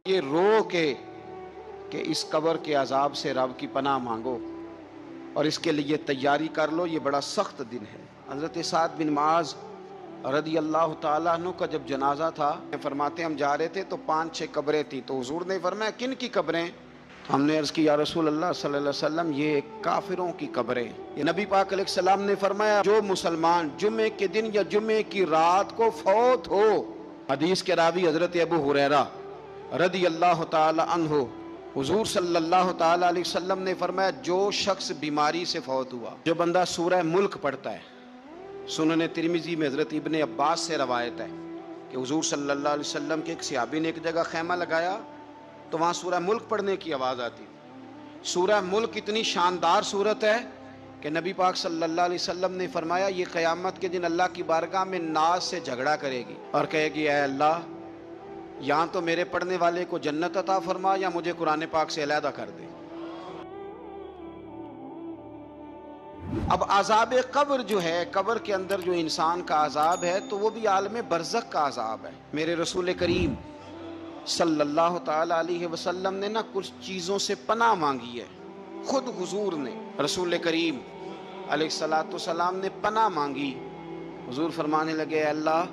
یہ رو کے کہ اس قبر کے عذاب سے رب کی پناہ مانگو اور اس کے لیے تیاری کر لو، یہ بڑا سخت دن ہے۔ حضرت سعد بن معاذ رضی اللہ تعالیٰ عنہ کا جب جنازہ تھا، فرماتے ہم جا رہے تھے تو 5-6 قبریں تھیں، تو حضور نے فرمایا کن کی قبریں؟ ہم نے عرض کی یا رسول اللہ صلی اللہ علیہ وسلم یہ کافروں کی قبریں۔ یہ نبی پاک علیہ السلام نے فرمایا جو مسلمان جمعے کے دن یا جمعے کی رات کو فوت ہو، حدیث کے راوی حضرت ابو ہریرہ رضی اللہ تعالی عنہ، حضور صلی اللہ تعالی علیہ وسلم نے فرمایا جو شخص بیماری سے فوت ہوا، جو بندہ سورہ ملک پڑھتا ہے، سنن ترمذی میں حضرت ابن عباس سے روایت ہے کہ حضور صلی اللہ علیہ وسلم کے ایک صحابی نے ایک جگہ خیمہ لگایا تو وہاں سورہ ملک پڑھنے کی آواز آتی۔ سورہ ملک اتنی شاندار صورت ہے کہ نبی پاک صلی اللہ علیہ وسلم نے فرمایا یہ قیامت کے دن اللہ کی بارگاہ میں ناز سے جھگڑا کرے گی اور کہے گی اے اللہ یہاں تو میرے پڑھنے والے کو جنت عطا فرما یا مجھے قرآن پاک سے علیحدہ کر دے۔ اب عذاب قبر جو ہے، قبر کے اندر جو انسان کا عذاب ہے تو وہ بھی عالم برزخ کا عذاب ہے۔ میرے رسول کریم صلی اللہ تعالی علیہ وسلم نے نا کچھ چیزوں سے پناہ مانگی ہے، خود حضور نے، رسول کریم علیہ السلام نے پناہ مانگی۔ حضور فرمانے لگے اے اللہ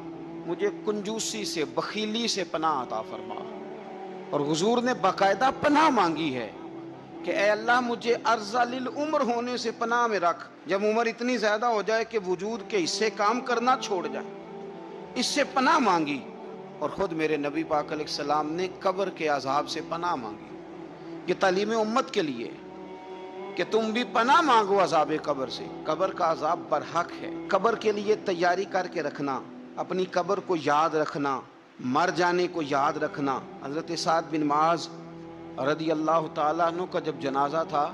مجھے کنجوسی سے، بخیلی سے پناہ عطا فرما، اور حضور نے باقاعدہ پناہ مانگی ہے کہ اے اللہ مجھے ارذل العمر ہونے سے پناہ میں رکھ، جب عمر اتنی زیادہ ہو جائے کہ وجود کے حصے کام کرنا چھوڑ جائے، اس سے پناہ مانگی۔ اور خود میرے نبی پاک علیہ السلام نے قبر کے عذاب سے پناہ مانگی۔ یہ تعلیم امت کے لیے کہ تم بھی پناہ مانگو عذاب قبر سے۔ قبر کا عذاب برحق ہے، قبر کے لیے تیاری کر کے رکھنا، اپنی قبر کو یاد رکھنا، مر جانے کو یاد رکھنا۔ حضرت سعد بن معاذ رضی اللہ تعالیٰ عنہ کا جب جنازہ تھا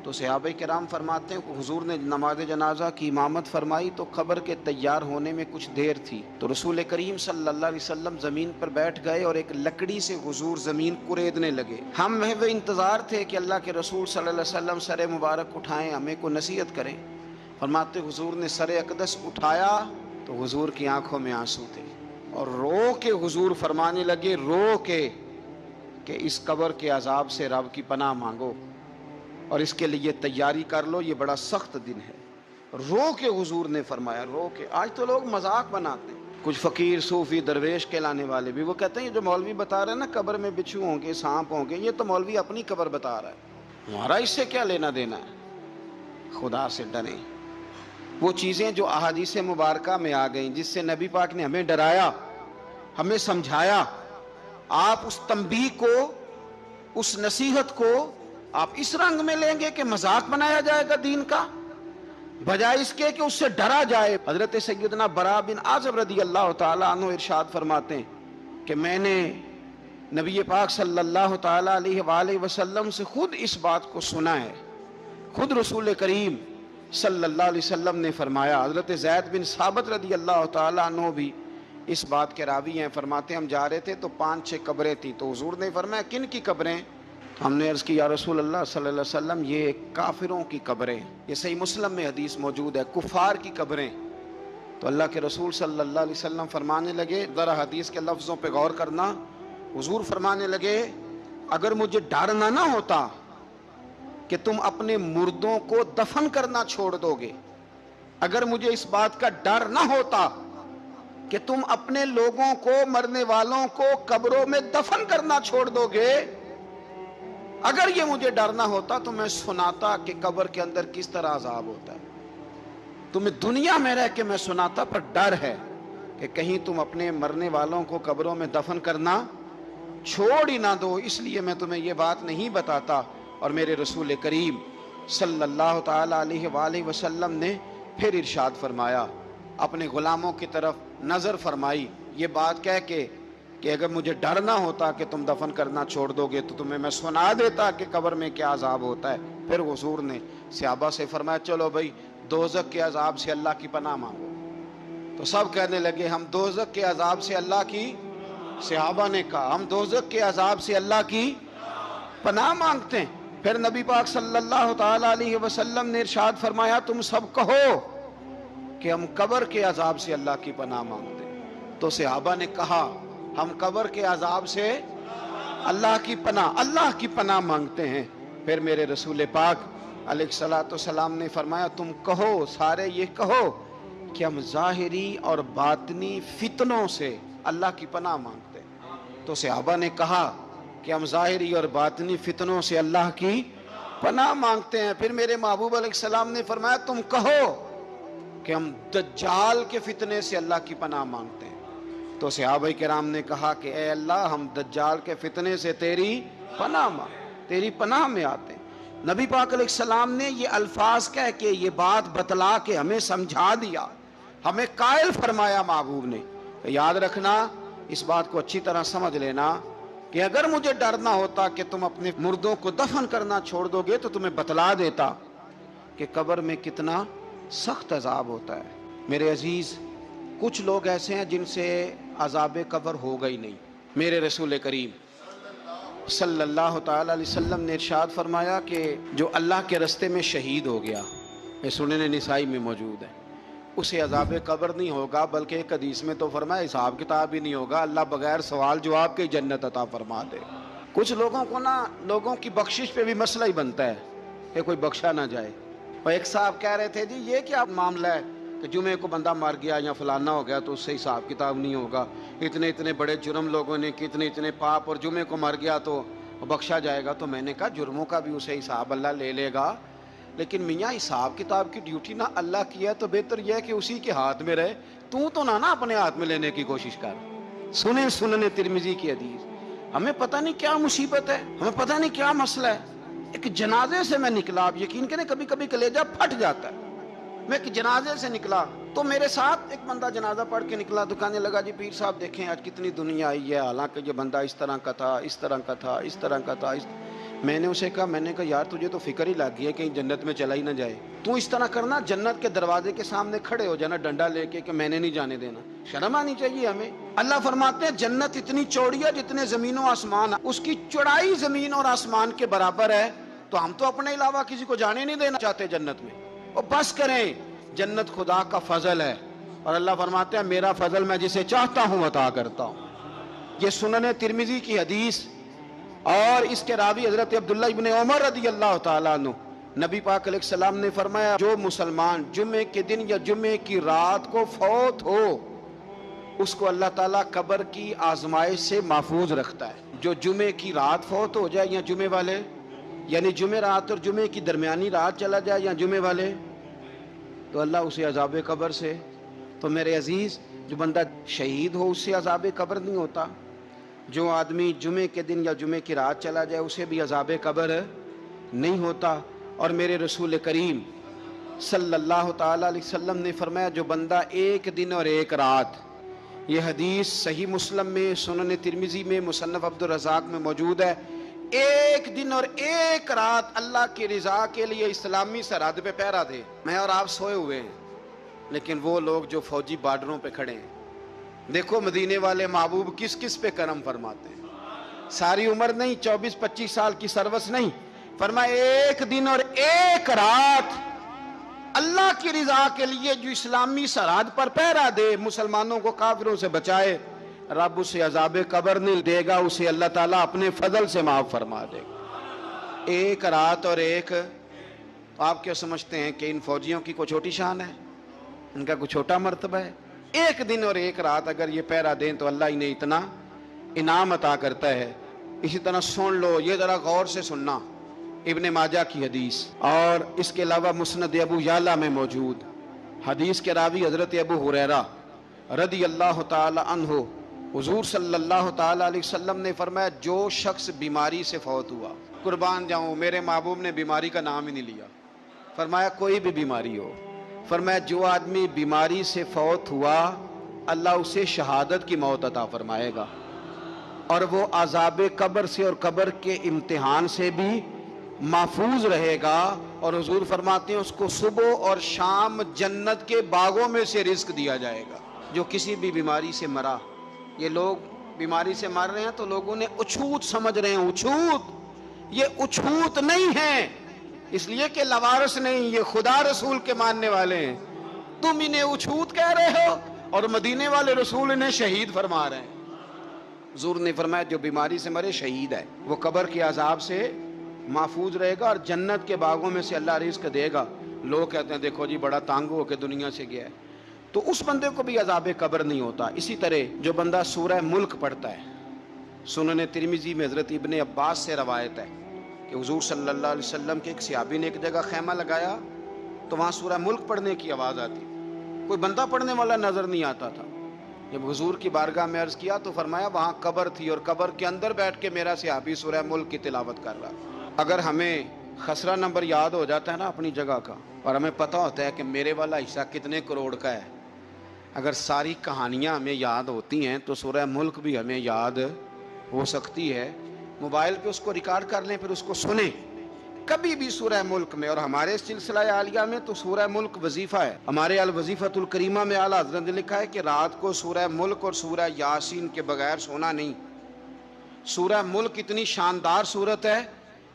تو صحابہ کرام فرماتے ہیں کہ حضور نے نماز جنازہ کی امامت فرمائی تو قبر کے تیار ہونے میں کچھ دیر تھی، تو رسول کریم صلی اللہ علیہ وسلم زمین پر بیٹھ گئے اور ایک لکڑی سے حضور زمین کریدنے لگے۔ ہم محو انتظار تھے کہ اللہ کے رسول صلی اللہ علیہ وسلم سر مبارک اٹھائیں، ہمیں کو نصیحت کریں۔ فرماتے حضور نے سر اقدس اٹھایا تو حضور کی آنکھوں میں آنسو تھے، اور رو کے حضور فرمانے لگے، رو کے کہ اس قبر کے عذاب سے رب کی پناہ مانگو اور اس کے لیے تیاری کر لو، یہ بڑا سخت دن ہے۔ رو کے حضور نے فرمایا، رو کے۔ آج تو لوگ مذاق بناتے ہیں، کچھ فقیر صوفی درویش کہلانے والے بھی، وہ کہتے ہیں یہ جو مولوی بتا رہے ہیں نا قبر میں بچھو ہوں گے، سانپ ہوں گے، یہ تو مولوی اپنی قبر بتا رہا ہے، ہمارا اس سے کیا لینا دینا ہے۔ خدا سے ڈریں۔ وہ چیزیں جو احادیث مبارکہ میں آ گئیں، جس سے نبی پاک نے ہمیں ڈرایا، ہمیں سمجھایا، آپ اس تنبیہ کو، اس نصیحت کو آپ اس رنگ میں لیں گے کہ مذاق بنایا جائے گا دین کا، بجائے اس کے کہ اس سے ڈرا جائے۔ حضرت سیدنا براء بن عازب رضی اللہ تعالیٰ عنہ ارشاد فرماتے ہیں کہ میں نے نبی پاک صلی اللہ تعالیٰ علیہ وآلہ وسلم سے خود اس بات کو سنا ہے، خود رسول کریم صلی اللہ علیہ وسلم نے فرمایا۔ حضرت زید بن ثابت رضی اللہ تعالیٰ عنہ بھی اس بات کے راوی ہیں، فرماتے ہم جا رہے تھے تو 5-6 قبریں تھیں، تو حضور نے فرمایا کن کی قبریں؟ ہم نے عرض کی یا رسول اللہ صلی اللہ علیہ وسلم یہ کافروں کی قبریں۔ یہ صحیح مسلم میں حدیث موجود ہے، کفار کی قبریں۔ تو اللہ کے رسول صلی اللہ علیہ وسلم فرمانے لگے، ذرا حدیث کے لفظوں پہ غور کرنا، حضور فرمانے لگے اگر مجھے ڈر نہ ہوتا کہ تم اپنے مردوں کو دفن کرنا چھوڑ دو گے، اگر مجھے اس بات کا ڈر نہ ہوتا کہ تم اپنے لوگوں کو، مرنے والوں کو قبروں میں دفن کرنا چھوڑ دو گے، اگر یہ مجھے ڈر نہ ہوتا تو میں سناتا کہ قبر کے اندر کس طرح عذاب ہوتا ہے، تمہیں دنیا میں رہ کے میں سناتا، پر ڈر ہے کہ کہیں تم اپنے مرنے والوں کو قبروں میں دفن کرنا چھوڑ ہی نہ دو، اس لیے میں تمہیں یہ بات نہیں بتاتا۔ اور میرے رسول کریم صلی اللہ تعالی علیہ وآلہ وسلم نے پھر ارشاد فرمایا، اپنے غلاموں کی طرف نظر فرمائی، یہ بات کہہ کے کہ اگر مجھے ڈر نہ ہوتا کہ تم دفن کرنا چھوڑ دو گے تو تمہیں میں سنا دیتا کہ قبر میں کیا عذاب ہوتا ہے۔ پھر حضور نے صحابہ سے فرمایا چلو بھائی دوزخ کے عذاب سے اللہ کی پناہ مانگو، تو سب کہنے لگے ہم دوزخ کے عذاب سے اللہ کی، صحابہ نے کہا ہم دوزخ کے عذاب سے اللہ کی پناہ مانگتے ہیں۔ پھر نبی پاک صلی اللہ تعالی علیہ وسلم نے ارشاد فرمایا تم سب کہو کہ ہم قبر کے عذاب سے اللہ کی پناہ مانگتے ہیں۔ تو صحابہ نے کہا ہم قبر کے عذاب سے اللہ کی پناہ مانگتے ہیں۔ پھر میرے رسول پاک علیہ الصلوۃ والسلام نے فرمایا تم کہو، سارے یہ کہو کہ ہم ظاہری اور باطنی فتنوں سے اللہ کی پناہ مانگتے ہیں۔ تو صحابہ نے کہا کہ ہم ظاہری اور باطنی فتنوں سے اللہ کی پناہ مانگتے ہیں۔ پھر میرے محبوب علیہ السلام نے فرمایا تم کہو کہ ہم دجال کے فتنے سے اللہ کی پناہ مانگتے ہیں۔ تو صحابہ کرام نے کہا کہ اے اللہ ہم دجال کے فتنے سے تیری پناہ میں آتے ہیں۔ نبی پاک علیہ السلام نے یہ الفاظ کہہ کے یہ بات بتلا کے ہمیں سمجھا دیا، ہمیں قائل فرمایا محبوب نے۔ یاد رکھنا، اس بات کو اچھی طرح سمجھ لینا کہ اگر مجھے ڈرنا ہوتا کہ تم اپنے مردوں کو دفن کرنا چھوڑ دو گے تو تمہیں بتلا دیتا کہ قبر میں کتنا سخت عذاب ہوتا ہے۔ میرے عزیز، کچھ لوگ ایسے ہیں جن سے عذاب قبر ہوگا ہی نہیں۔ میرے رسول کریم صلی اللہ تعالی علیہ وسلم نے ارشاد فرمایا کہ جو اللہ کے رستے میں شہید ہو گیا، یہ سنن نسائی میں موجود ہے، اسے عذاب قبر نہیں ہوگا، بلکہ ایک حدیث میں تو فرمایا حساب کتاب ہی نہیں ہوگا، اللہ بغیر سوال جواب کے جنت عطا فرما دے۔ کچھ لوگوں کو لوگوں کی بخشش پہ بھی مسئلہ ہی بنتا ہے کہ کوئی بخشا نہ جائے۔ اور ایک صاحب کہہ رہے تھے جی یہ کیا معاملہ ہے کہ جمعے کو بندہ مر گیا یا فلانا ہو گیا تو اس سے حساب کتاب نہیں ہوگا، اتنے بڑے جرم لوگوں نے اتنے پاپ، اور جمعے کو مر گیا تو بخشا جائے گا۔ تو میں نے کہا جرموں کا بھی اسے حساب اللہ لے لے گا، لیکن میاں حساب کتاب کی ڈیوٹی نہ اللہ کی ہے تو بہتر یہ ہے کہ اسی کے ہاتھ میں رہے، تو نہ اپنے ہاتھ میں لینے کی کوشش کر۔ سنن ترمذی کی حدیث۔ ہمیں پتہ نہیں کیا مصیبت ہے، ہمیں پتہ نہیں کیا مسئلہ ہے۔ ایک جنازے سے میں نکلا، آپ یقین کریں کبھی کبھی کلیجہ پھٹ جاتا ہے۔ میں ایک جنازے سے نکلا تو میرے ساتھ ایک بندہ جنازہ پڑھ کے نکلا تو کہنے لگا جی پیر صاحب دیکھیں آج کتنی دنیا آئی ہے، حالانکہ یہ بندہ اس طرح کا تھا، اس طرح کا تھا، اس طرح کا تھا۔ میں نے اسے کہا یار تجھے تو فکر ہی لگ گئی ہے کہیں جنت میں چلا ہی نہ جائے، تو اس طرح کرنا جنت کے دروازے کے سامنے کھڑے ہو جانا ڈنڈا لے کے کہ میں نے نہیں جانے دینا۔ شرم آنی چاہیے ہمیں۔ اللہ فرماتے ہیں جنت اتنی چوڑی ہے جتنے زمین و آسمان، اس کی چوڑائی زمین اور آسمان کے برابر ہے، تو ہم تو اپنے علاوہ کسی کو جانے نہیں دینا چاہتے جنت میں۔ اور بس کریں، جنت خدا کا فضل ہے، اور اللہ فرماتے ہیں میرا فضل میں جسے چاہتا ہوں عطا کرتا ہوں۔ یہ سنن ترمذی کی حدیث، اور اس کے راوی حضرت عبداللہ ابن عمر رضی اللہ تعالیٰ عنہ، نبی پاک علیہ السلام نے فرمایا جو مسلمان جمعے کے دن یا جمعے کی رات کو فوت ہو اس کو اللہ تعالیٰ قبر کی آزمائش سے محفوظ رکھتا ہے۔ جو جمعے کی رات فوت ہو جائے یا جمعے والے، یعنی جمعے رات اور جمعے کی درمیانی رات چلا جائے یا جمعے والے، تو اللہ اسے عذاب قبر سے، تو میرے عزیز جو بندہ شہید ہو اس سے عذاب قبر نہیں ہوتا، جو آدمی جمعے کے دن یا جمعے کی رات چلا جائے اسے بھی عذاب قبر نہیں ہوتا۔ اور میرے رسول کریم صلی اللہ تعالی علیہ وسلم نے فرمایا جو بندہ ایک دن اور ایک رات، یہ حدیث صحیح مسلم میں، سنن ترمذی میں، مصنف عبد الرزاق میں موجود ہے، ایک دن اور ایک رات اللہ کی رضا کے لیے اسلامی سرحد پہ پہرا دے۔ میں اور آپ سوئے ہوئے ہیں، لیکن وہ لوگ جو فوجی بارڈروں پہ کھڑے ہیں، دیکھو مدینے والے محبوب کس کس پہ کرم فرماتے ہیں۔ ساری عمر نہیں، 24-25 سال کی سروس نہیں، فرمایا ایک دن اور ایک رات اللہ کی رضا کے لیے جو اسلامی سرحد پر پہرا دے، مسلمانوں کو کافروں سے بچائے، رب اسے عذاب قبر نہیں دے گا، اسے اللہ تعالیٰ اپنے فضل سے معاف فرما دے گا۔ ایک رات اور ایک، آپ کیا سمجھتے ہیں کہ ان فوجیوں کی کوئی چھوٹی شان ہے؟ ان کا کوئی چھوٹا مرتبہ ہے؟ ایک دن اور ایک رات اگر یہ پہرا دیں تو اللہ انہیں اتنا انعام عطا کرتا ہے۔ اسی طرح سن لو، یہ ذرا غور سے سننا، ابن ماجہ کی حدیث، اور اس کے علاوہ مسند ابو یعلا میں موجود حدیث کے راوی حضرت ابو ہریرہ رضی اللہ تعالی عنہ، حضور صلی اللہ تعالی علیہ وسلم نے فرمایا جو شخص بیماری سے فوت ہوا، قربان جاؤں میرے محبوب نے بیماری کا نام ہی نہیں لیا، فرمایا کوئی بھی بیماری ہو، فرمایا جو آدمی بیماری سے فوت ہوا اللہ اسے شہادت کی موت عطا فرمائے گا، اور وہ عذاب قبر سے اور قبر کے امتحان سے بھی محفوظ رہے گا، اور حضور فرماتے ہیں اس کو صبح اور شام جنت کے باغوں میں سے رزق دیا جائے گا۔ جو کسی بھی بیماری سے مرا، یہ لوگ بیماری سے مر رہے ہیں تو لوگوں نے اچھوت سمجھ رہے ہیں، اچھوت، یہ اچھوت نہیں ہے، اس لیے کہ لوارث نہیں، یہ خدا رسول کے ماننے والے ہیں، تم انہیں اچھوت کہہ رہے ہو اور مدینے والے رسول انہیں شہید فرما رہے ہیں۔ حضور نے فرمایا جو بیماری سے مرے شہید ہے، وہ قبر کے عذاب سے محفوظ رہے گا اور جنت کے باغوں میں سے اللہ رزق دے گا۔ لوگ کہتے ہیں دیکھو جی بڑا تنگ ہو کے دنیا سے گیا ہے، تو اس بندے کو بھی عذاب قبر نہیں ہوتا۔ اسی طرح جو بندہ سورہ ملک پڑھتا ہے، سنن ترمذی میں حضرت ابن عباس سے روایت ہے کہ حضور صلی اللہ علیہ وسلم کے ایک صحابی نے ایک جگہ خیمہ لگایا تو وہاں سورہ ملک پڑھنے کی آواز آتی، کوئی بندہ پڑھنے والا نظر نہیں آتا تھا۔ جب حضور کی بارگاہ میں عرض کیا تو فرمایا وہاں قبر تھی اور قبر کے اندر بیٹھ کے میرا صحابی سورہ ملک کی تلاوت کر رہا۔ اگر ہمیں خسرہ نمبر یاد ہو جاتا ہے نا اپنی جگہ کا، اور ہمیں پتہ ہوتا ہے کہ میرے والا حصہ کتنے کروڑ کا ہے، اگر ساری کہانیاں ہمیں یاد ہوتی ہیں تو سورہ ملک بھی ہمیں یاد ہو سکتی ہے۔ موبائل پہ اس کو ریکارڈ کر لیں، پھر اس کو سنیں کبھی بھی سورہ ملک میں۔ اور ہمارے سلسلہ عالیہ میں تو سورہ ملک وظیفہ ہے۔ ہمارے الوظیفۃ الکریمہ میں اعلیٰ حضرت نے لکھا ہے کہ رات کو سورہ ملک اور سورہ یاسین کے بغیر سونا نہیں۔ سورہ ملک اتنی شاندار صورت ہے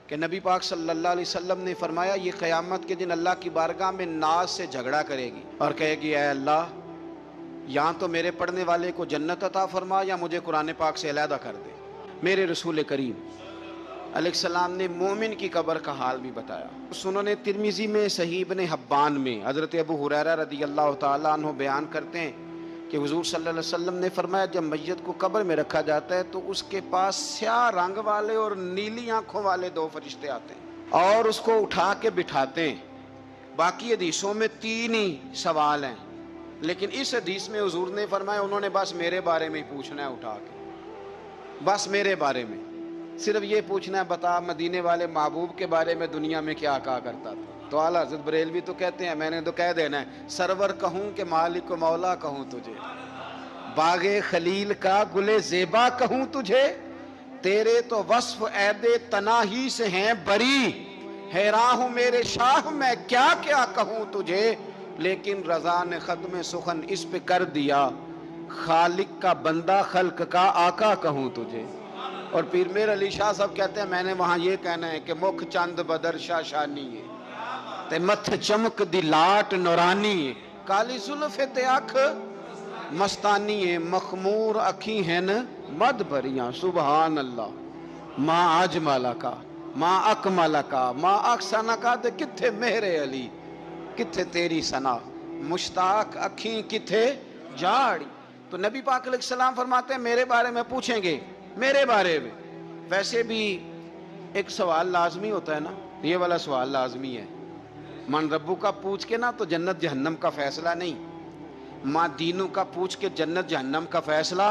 کہ نبی پاک صلی اللہ علیہ وسلم نے فرمایا یہ قیامت کے دن اللہ کی بارگاہ میں ناز سے جھگڑا کرے گی اور کہے گی اے اللہ یہاں تو میرے پڑھنے والے کو جنت عطا فرما یا مجھے قرآن پاک سے علیحدہ کر دے۔ میرے رسول کریم علیہ السلام نے مومن کی قبر کا حال بھی بتایا۔ سنن ترمذی میں صحیح ابن حبان میں حضرت ابو ہریرہ رضی اللہ تعالیٰ عنہ بیان کرتے ہیں کہ حضور صلی اللہ علیہ وسلم نے فرمایا جب میت کو قبر میں رکھا جاتا ہے تو اس کے پاس سیاہ رنگ والے اور نیلی آنکھوں والے دو فرشتے آتے ہیں اور اس کو اٹھا کے بٹھاتے ہیں۔ باقی حدیثوں میں 3 ہی سوال ہیں، لیکن اس حدیث میں حضور نے فرمایا انہوں نے بس میرے بارے میں ہی پوچھنا ہے، اٹھا کے بس میرے بارے میں صرف یہ پوچھنا ہے بتا مدینے والے محبوب کے بارے میں دنیا میں کیا کہا کرتا تھا۔ تو اعلیٰ حضرت بریلوی تو کہتے ہیں میں نے تو کہہ دینا ہے سرور کہوں کہ مالک و مولا کہوں تجھے، باغ خلیل کا گل زیبا کہوں تجھے، تیرے تو وصف عید تناہی سے ہیں بری، حیراں ہوں میرے شاہ میں کیا کیا کہوں تجھے، لیکن رضا نے ختم سخن اس پہ کر دیا، خالق کا بندہ خلق کا آقا کہوں تجھے۔ اور پیر میر علی شاہ صاحب کہتے ہیں میں نے وہاں یہ کہنا ہے کہ مکھ چند بدر شاہ شانی ہے تے متھ چمک دی لاٹ نورانی ہے، کالی زلف تے اکھ مستانی ہے، مخمور اکھی ہیں مد بریاں، سبحان اللہ ما اجمل کا ما اکمل کا ما احسن کا، تے کتھے مہر علی کتھے تیری ثنا، مشتاق اکھیں کتھے جاڑی۔ تو نبی پاک علیہ السلام فرماتے ہیں میرے بارے میں پوچھیں گے، میرے بارے میں۔ ویسے بھی ایک سوال لازمی ہوتا ہے نا، یہ والا سوال لازمی ہے، من ربو کا پوچھ کے نا تو جنت جہنم کا فیصلہ نہیں، ماں دینوں کا پوچھ کے جنت جہنم کا فیصلہ۔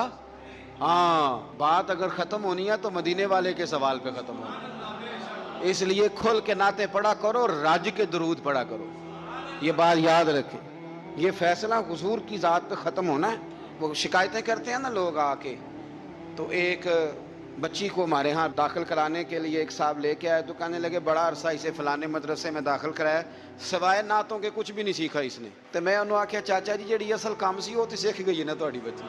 ہاں بات اگر ختم ہونی ہے تو مدینے والے کے سوال پہ ختم ہونی، اس لیے کھل کے نعتیں پڑھا کرو، راج کے درود پڑھا کرو، یہ بات یاد رکھیں۔ یہ فیصلہ حضور کی ذات پہ ختم ہونا ہے۔ وہ شکایتیں کرتے ہیں نا لوگ آ کے، تو ایک بچی کو ہمارے ہاں داخل کرانے کے لیے ایک صاحب لے کے آئے تو کہنے لگے بڑا عرصہ اسے فلانے مدرسے میں داخل کرایا، سوائے نعتوں کے کچھ بھی نہیں سیکھا اس نے۔ تو میں انہوں آکھیا چاچا جی جڑی اصل کام سی وہ تو سیکھ گئی ہے نا تہاڈی بچی،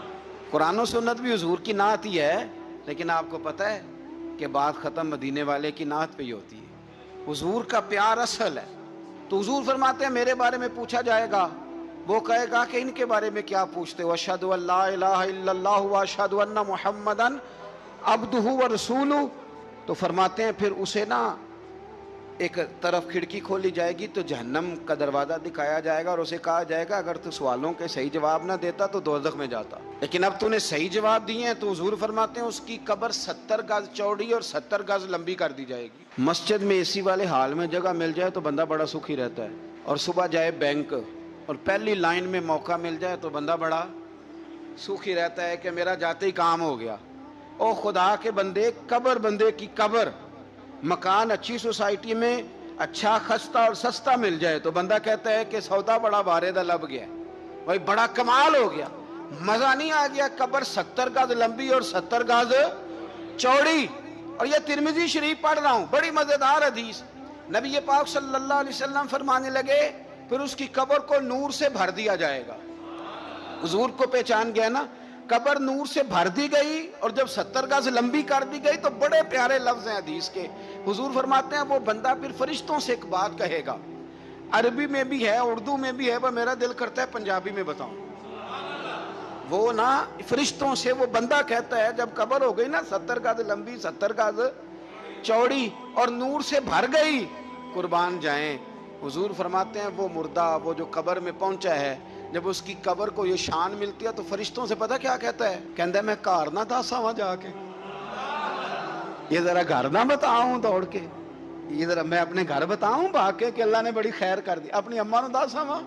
قرآن و سنت بھی حضور کی نعت ہی ہے، لیکن آپ کو پتہ ہے کہ بات ختم مدینے والے کی نعت پہ ہی ہوتی ہے۔ حضور کا پیار اصل ہے۔ تو حضور فرماتے ہیں میرے بارے میں پوچھا جائے گا، وہ کہے گا کہ ان کے بارے میں کیا پوچھتے ہو، اشہد ان لا الہ الا اللہ واشہد ان محمدن عبدہ ورسولہ۔ تو فرماتے ہیں پھر اسے نا ایک طرف کھڑکی کھولی جائے گی تو جہنم کا دروازہ دکھایا جائے گا اور اسے کہا جائے گا اگر تو سوالوں کے صحیح جواب نہ دیتا تو دوزخ میں جاتا، لیکن اب تو نے صحیح جواب دیے ہیں۔ تو حضور فرماتے ہیں اس کی قبر 70 گز چوڑی اور 70 گز لمبی کر دی جائے گی۔ مسجد میں اے سی والے حال میں جگہ مل جائے تو بندہ بڑا سکھی رہتا ہے، اور صبح جائے بینک اور پہلی لائن میں موقع مل جائے تو بندہ بڑا سکھی رہتا ہے کہ میرا جاتے ہی کام ہو گیا۔ او خدا کے بندے، قبر بندے کی قبر، مکان اچھی سوسائٹی میں اچھا خستہ اور سستا مل جائے تو بندہ کہتا ہے کہ سودا بڑا بارے لب گیا، بھائی بڑا کمال ہو گیا، مزہ نہیں آ گیا۔ قبر 70 گز لمبی اور 70 گز چوڑی، اور یہ ترمذی شریف پڑھ رہا ہوں، بڑی مزیدار حدیث۔ نبی پاک صلی اللہ علیہ وسلم فرمانے لگے پھر اس کی قبر کو نور سے بھر دیا جائے گا۔ حضور کو پہچان گیا نا، قبر نور سے بھر دی گئی اور جب 70 گز لمبی کر دی گئی تو بڑے پیارے لفظ ہیں حدیث کے۔ حضور فرماتے ہیں وہ بندہ پھر فرشتوں سے ایک بات کہے گا، عربی میں بھی ہے اردو میں بھی ہے، وہ میرا دل کرتا ہے پنجابی میں بتاؤں۔ وہ نا فرشتوں سے وہ بندہ کہتا ہے جب قبر ہو گئی نا 70 گز لمبی 70 گز چوڑی اور نور سے بھر گئی، قربان جائیں، حضور فرماتے ہیں وہ مردہ وہ جو قبر میں پہنچا ہے، جب اس کی قبر کو یہ شان ملتی ہے تو فرشتوں سے پتہ کیا کہتا ہے؟ کہتا ہے میں کار نہ داسا وہاں جا کے، یہ ذرا گھر نہ بتاؤں دوڑ کے، یہ ذرا میں اپنے گھر بتاؤں بھاگ کے کہ اللہ نے بڑی خیر کر دی، اپنی اماں نو داسا وہاں،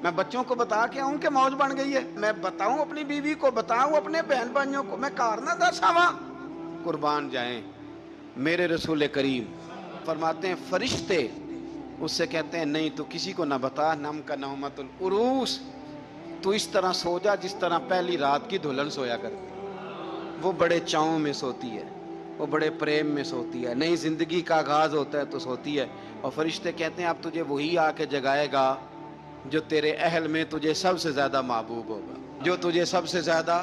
میں بچوں کو بتا کے آؤں کہ موج بن گئی ہے، میں بتاؤں اپنی بیوی کو، بتاؤں اپنے بہن بھائیوں کو، میں کار نہ داسا وہاں۔ قربان جائیں، میرے رسول کریم فرماتے ہیں فرشتے اس سے کہتے ہیں نہیں تو کسی کو نہ بتا، نم کا نومت العروس، تو اس طرح سو جا جس طرح پہلی رات کی دلہن سویا کرتی، وہ بڑے چاؤں میں سوتی ہے، وہ بڑے پریم میں سوتی ہے، نئی زندگی کا آغاز ہوتا ہے تو سوتی ہے، اور فرشتے کہتے ہیں اب تجھے وہی آ کے جگائے گا جو تیرے اہل میں تجھے سب سے زیادہ محبوب ہوگا، جو تجھے سب سے زیادہ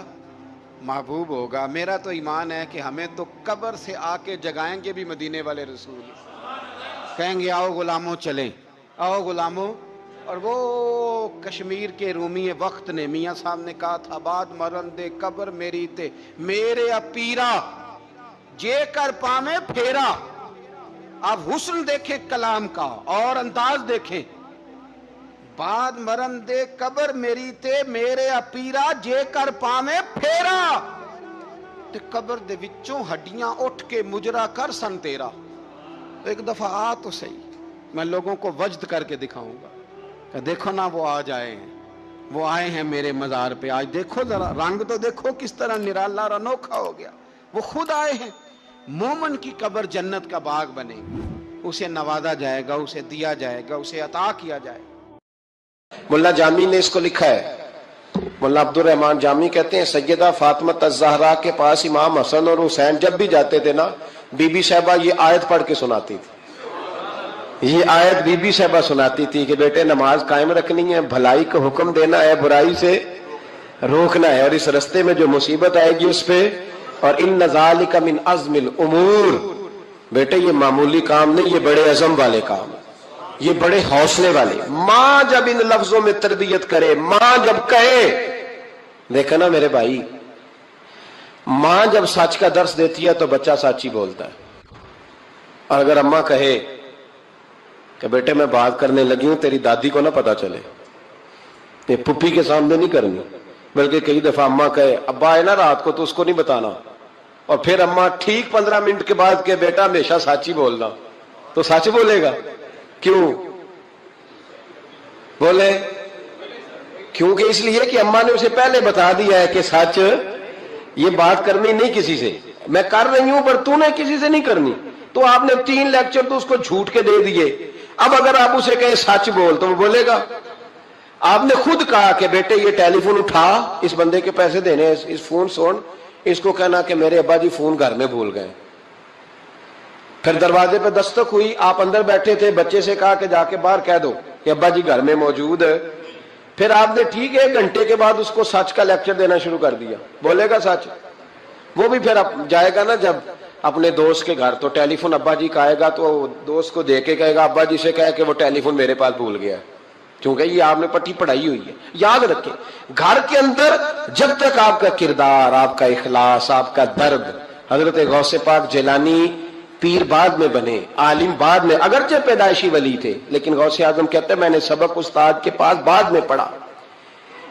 محبوب ہوگا۔ میرا تو ایمان ہے کہ ہمیں تو قبر سے آ کے جگائیں گے بھی مدینے والے رسول، کہیں گے آؤ غلاموں چلیں، آؤ غلاموں۔ اور وہ کشمیر کے رومی وقت نے میاں صاحب نے کہا تھا بعد مرن دے قبر میری تے میرے اپیرا جے کر پامے پھیرا۔ آپ حسن دیکھیں کلام کا اور انداز دیکھیں، بعد مرن دے قبر میری تے میرے اپیرا جے کر پامے پھیرا، تے قبر دے وچوں ہڈیاں اٹھ کے مجرا کر سن تیرا۔ ایک دفعہ آ تو صحیح، میں لوگوں کو وجد کر کے دکھاؤں گا کہ دیکھو نا وہ آج آئے ہیں، وہ آئے ہیں میرے مزار پہ، آج دیکھو ذرا رنگ تو دیکھو کس طرح نرالا اور انوکھا ہو گیا، وہ خود آئے ہیں۔ مومن کی قبر جنت کا باغ بنے گی، اسے نوازا جائے گا، اسے دیا جائے گا، اسے عطا کیا جائے گا۔ ملا جامی نے اس کو لکھا ہے، ملا عبد الرحمن جامی کہتے ہیں سیدہ فاطمہ الزہرا کے پاس امام حسن اور حسین جب بھی جاتے تھے نا، بی بی صاحبہ یہ آیت پڑھ کے سناتی تھی، یہ آیت بی بی صاحبہ سناتی تھی کہ بیٹے نماز قائم رکھنی ہے، بھلائی کو حکم دینا ہے، برائی سے روکنا ہے، اور اس رستے میں جو مصیبت آئے گی اس پہ، اور ان ذالک من عزم الامور، بیٹے یہ معمولی کام نہیں، یہ بڑے عزم والے کام، یہ بڑے حوصلے والے۔ ماں جب ان لفظوں میں تربیت کرے، ماں جب کہے، دیکھا نا میرے بھائی، ماں جب سچ کا درس دیتی ہے تو بچہ سچ ہی بولتا ہے، اور اگر اماں کہے کہ بیٹے میں بات کرنے لگی ہوں تیری دادی کو نہ پتا چلے، یہ پھپھی کے سامنے نہیں کرنی، بلکہ کئی دفعہ اماں کہے ابا آئے نا رات کو تو اس کو نہیں بتانا، اور پھر اماں ٹھیک 15 منٹ کے بعد کہ بیٹا ہمیشہ سچ ہی بولنا، تو سچ بولے گا۔ کیوں بولے؟ کیونکہ اس لیے کہ اماں نے اسے پہلے بتا دیا ہے کہ سچ یہ بات کرنی نہیں کسی سے، میں کر رہی ہوں پر تو نے کسی سے نہیں کرنی، تو آپ نے 3 لیکچر تو اس کو جھوٹ کے دے دیے، اب اگر آپ اسے کہیں سچ بول تو وہ بولے گا۔ آپ نے خود کہا کہ بیٹے یہ ٹیلی فون اٹھا، اس بندے کے پیسے دینے، اس فون سن، اس کو کہنا کہ میرے ابا جی فون گھر میں بھول گئے۔ پھر دروازے پہ دستک ہوئی، آپ اندر بیٹھے تھے، بچے سے کہا کہ جا کے باہر کہہ دو کہ ابا جی گھر میں موجود ہے۔ پھر آپ نے ٹھیک 1 گھنٹے کے بعد اس کو سچ کا لیکچر دینا شروع کر دیا، بولے گا سچ؟ وہ بھی پھر جائے گا نا جب اپنے دوست کے گھر، تو ٹیلی فون ابا جی کا آئے گا تو دوست کو دے کے کہے گا ابا جی سے کہے کہ وہ ٹیلی فون میرے پاس بھول گیا، کیونکہ یہ آپ نے پٹی پڑھائی ہوئی ہے۔ یاد رکھیں گھر کے اندر جب تک آپ کا کردار، آپ کا اخلاص، آپ کا درد، حضرت غوث پاک جیلانی پیر بعد میں بنے، عالم بعد میں، اگرچہ پیدائشی ولی تھے، لیکن غوث اعظم کہتے ہیں میں نے سبق استاد کے پاس بعد میں پڑھا،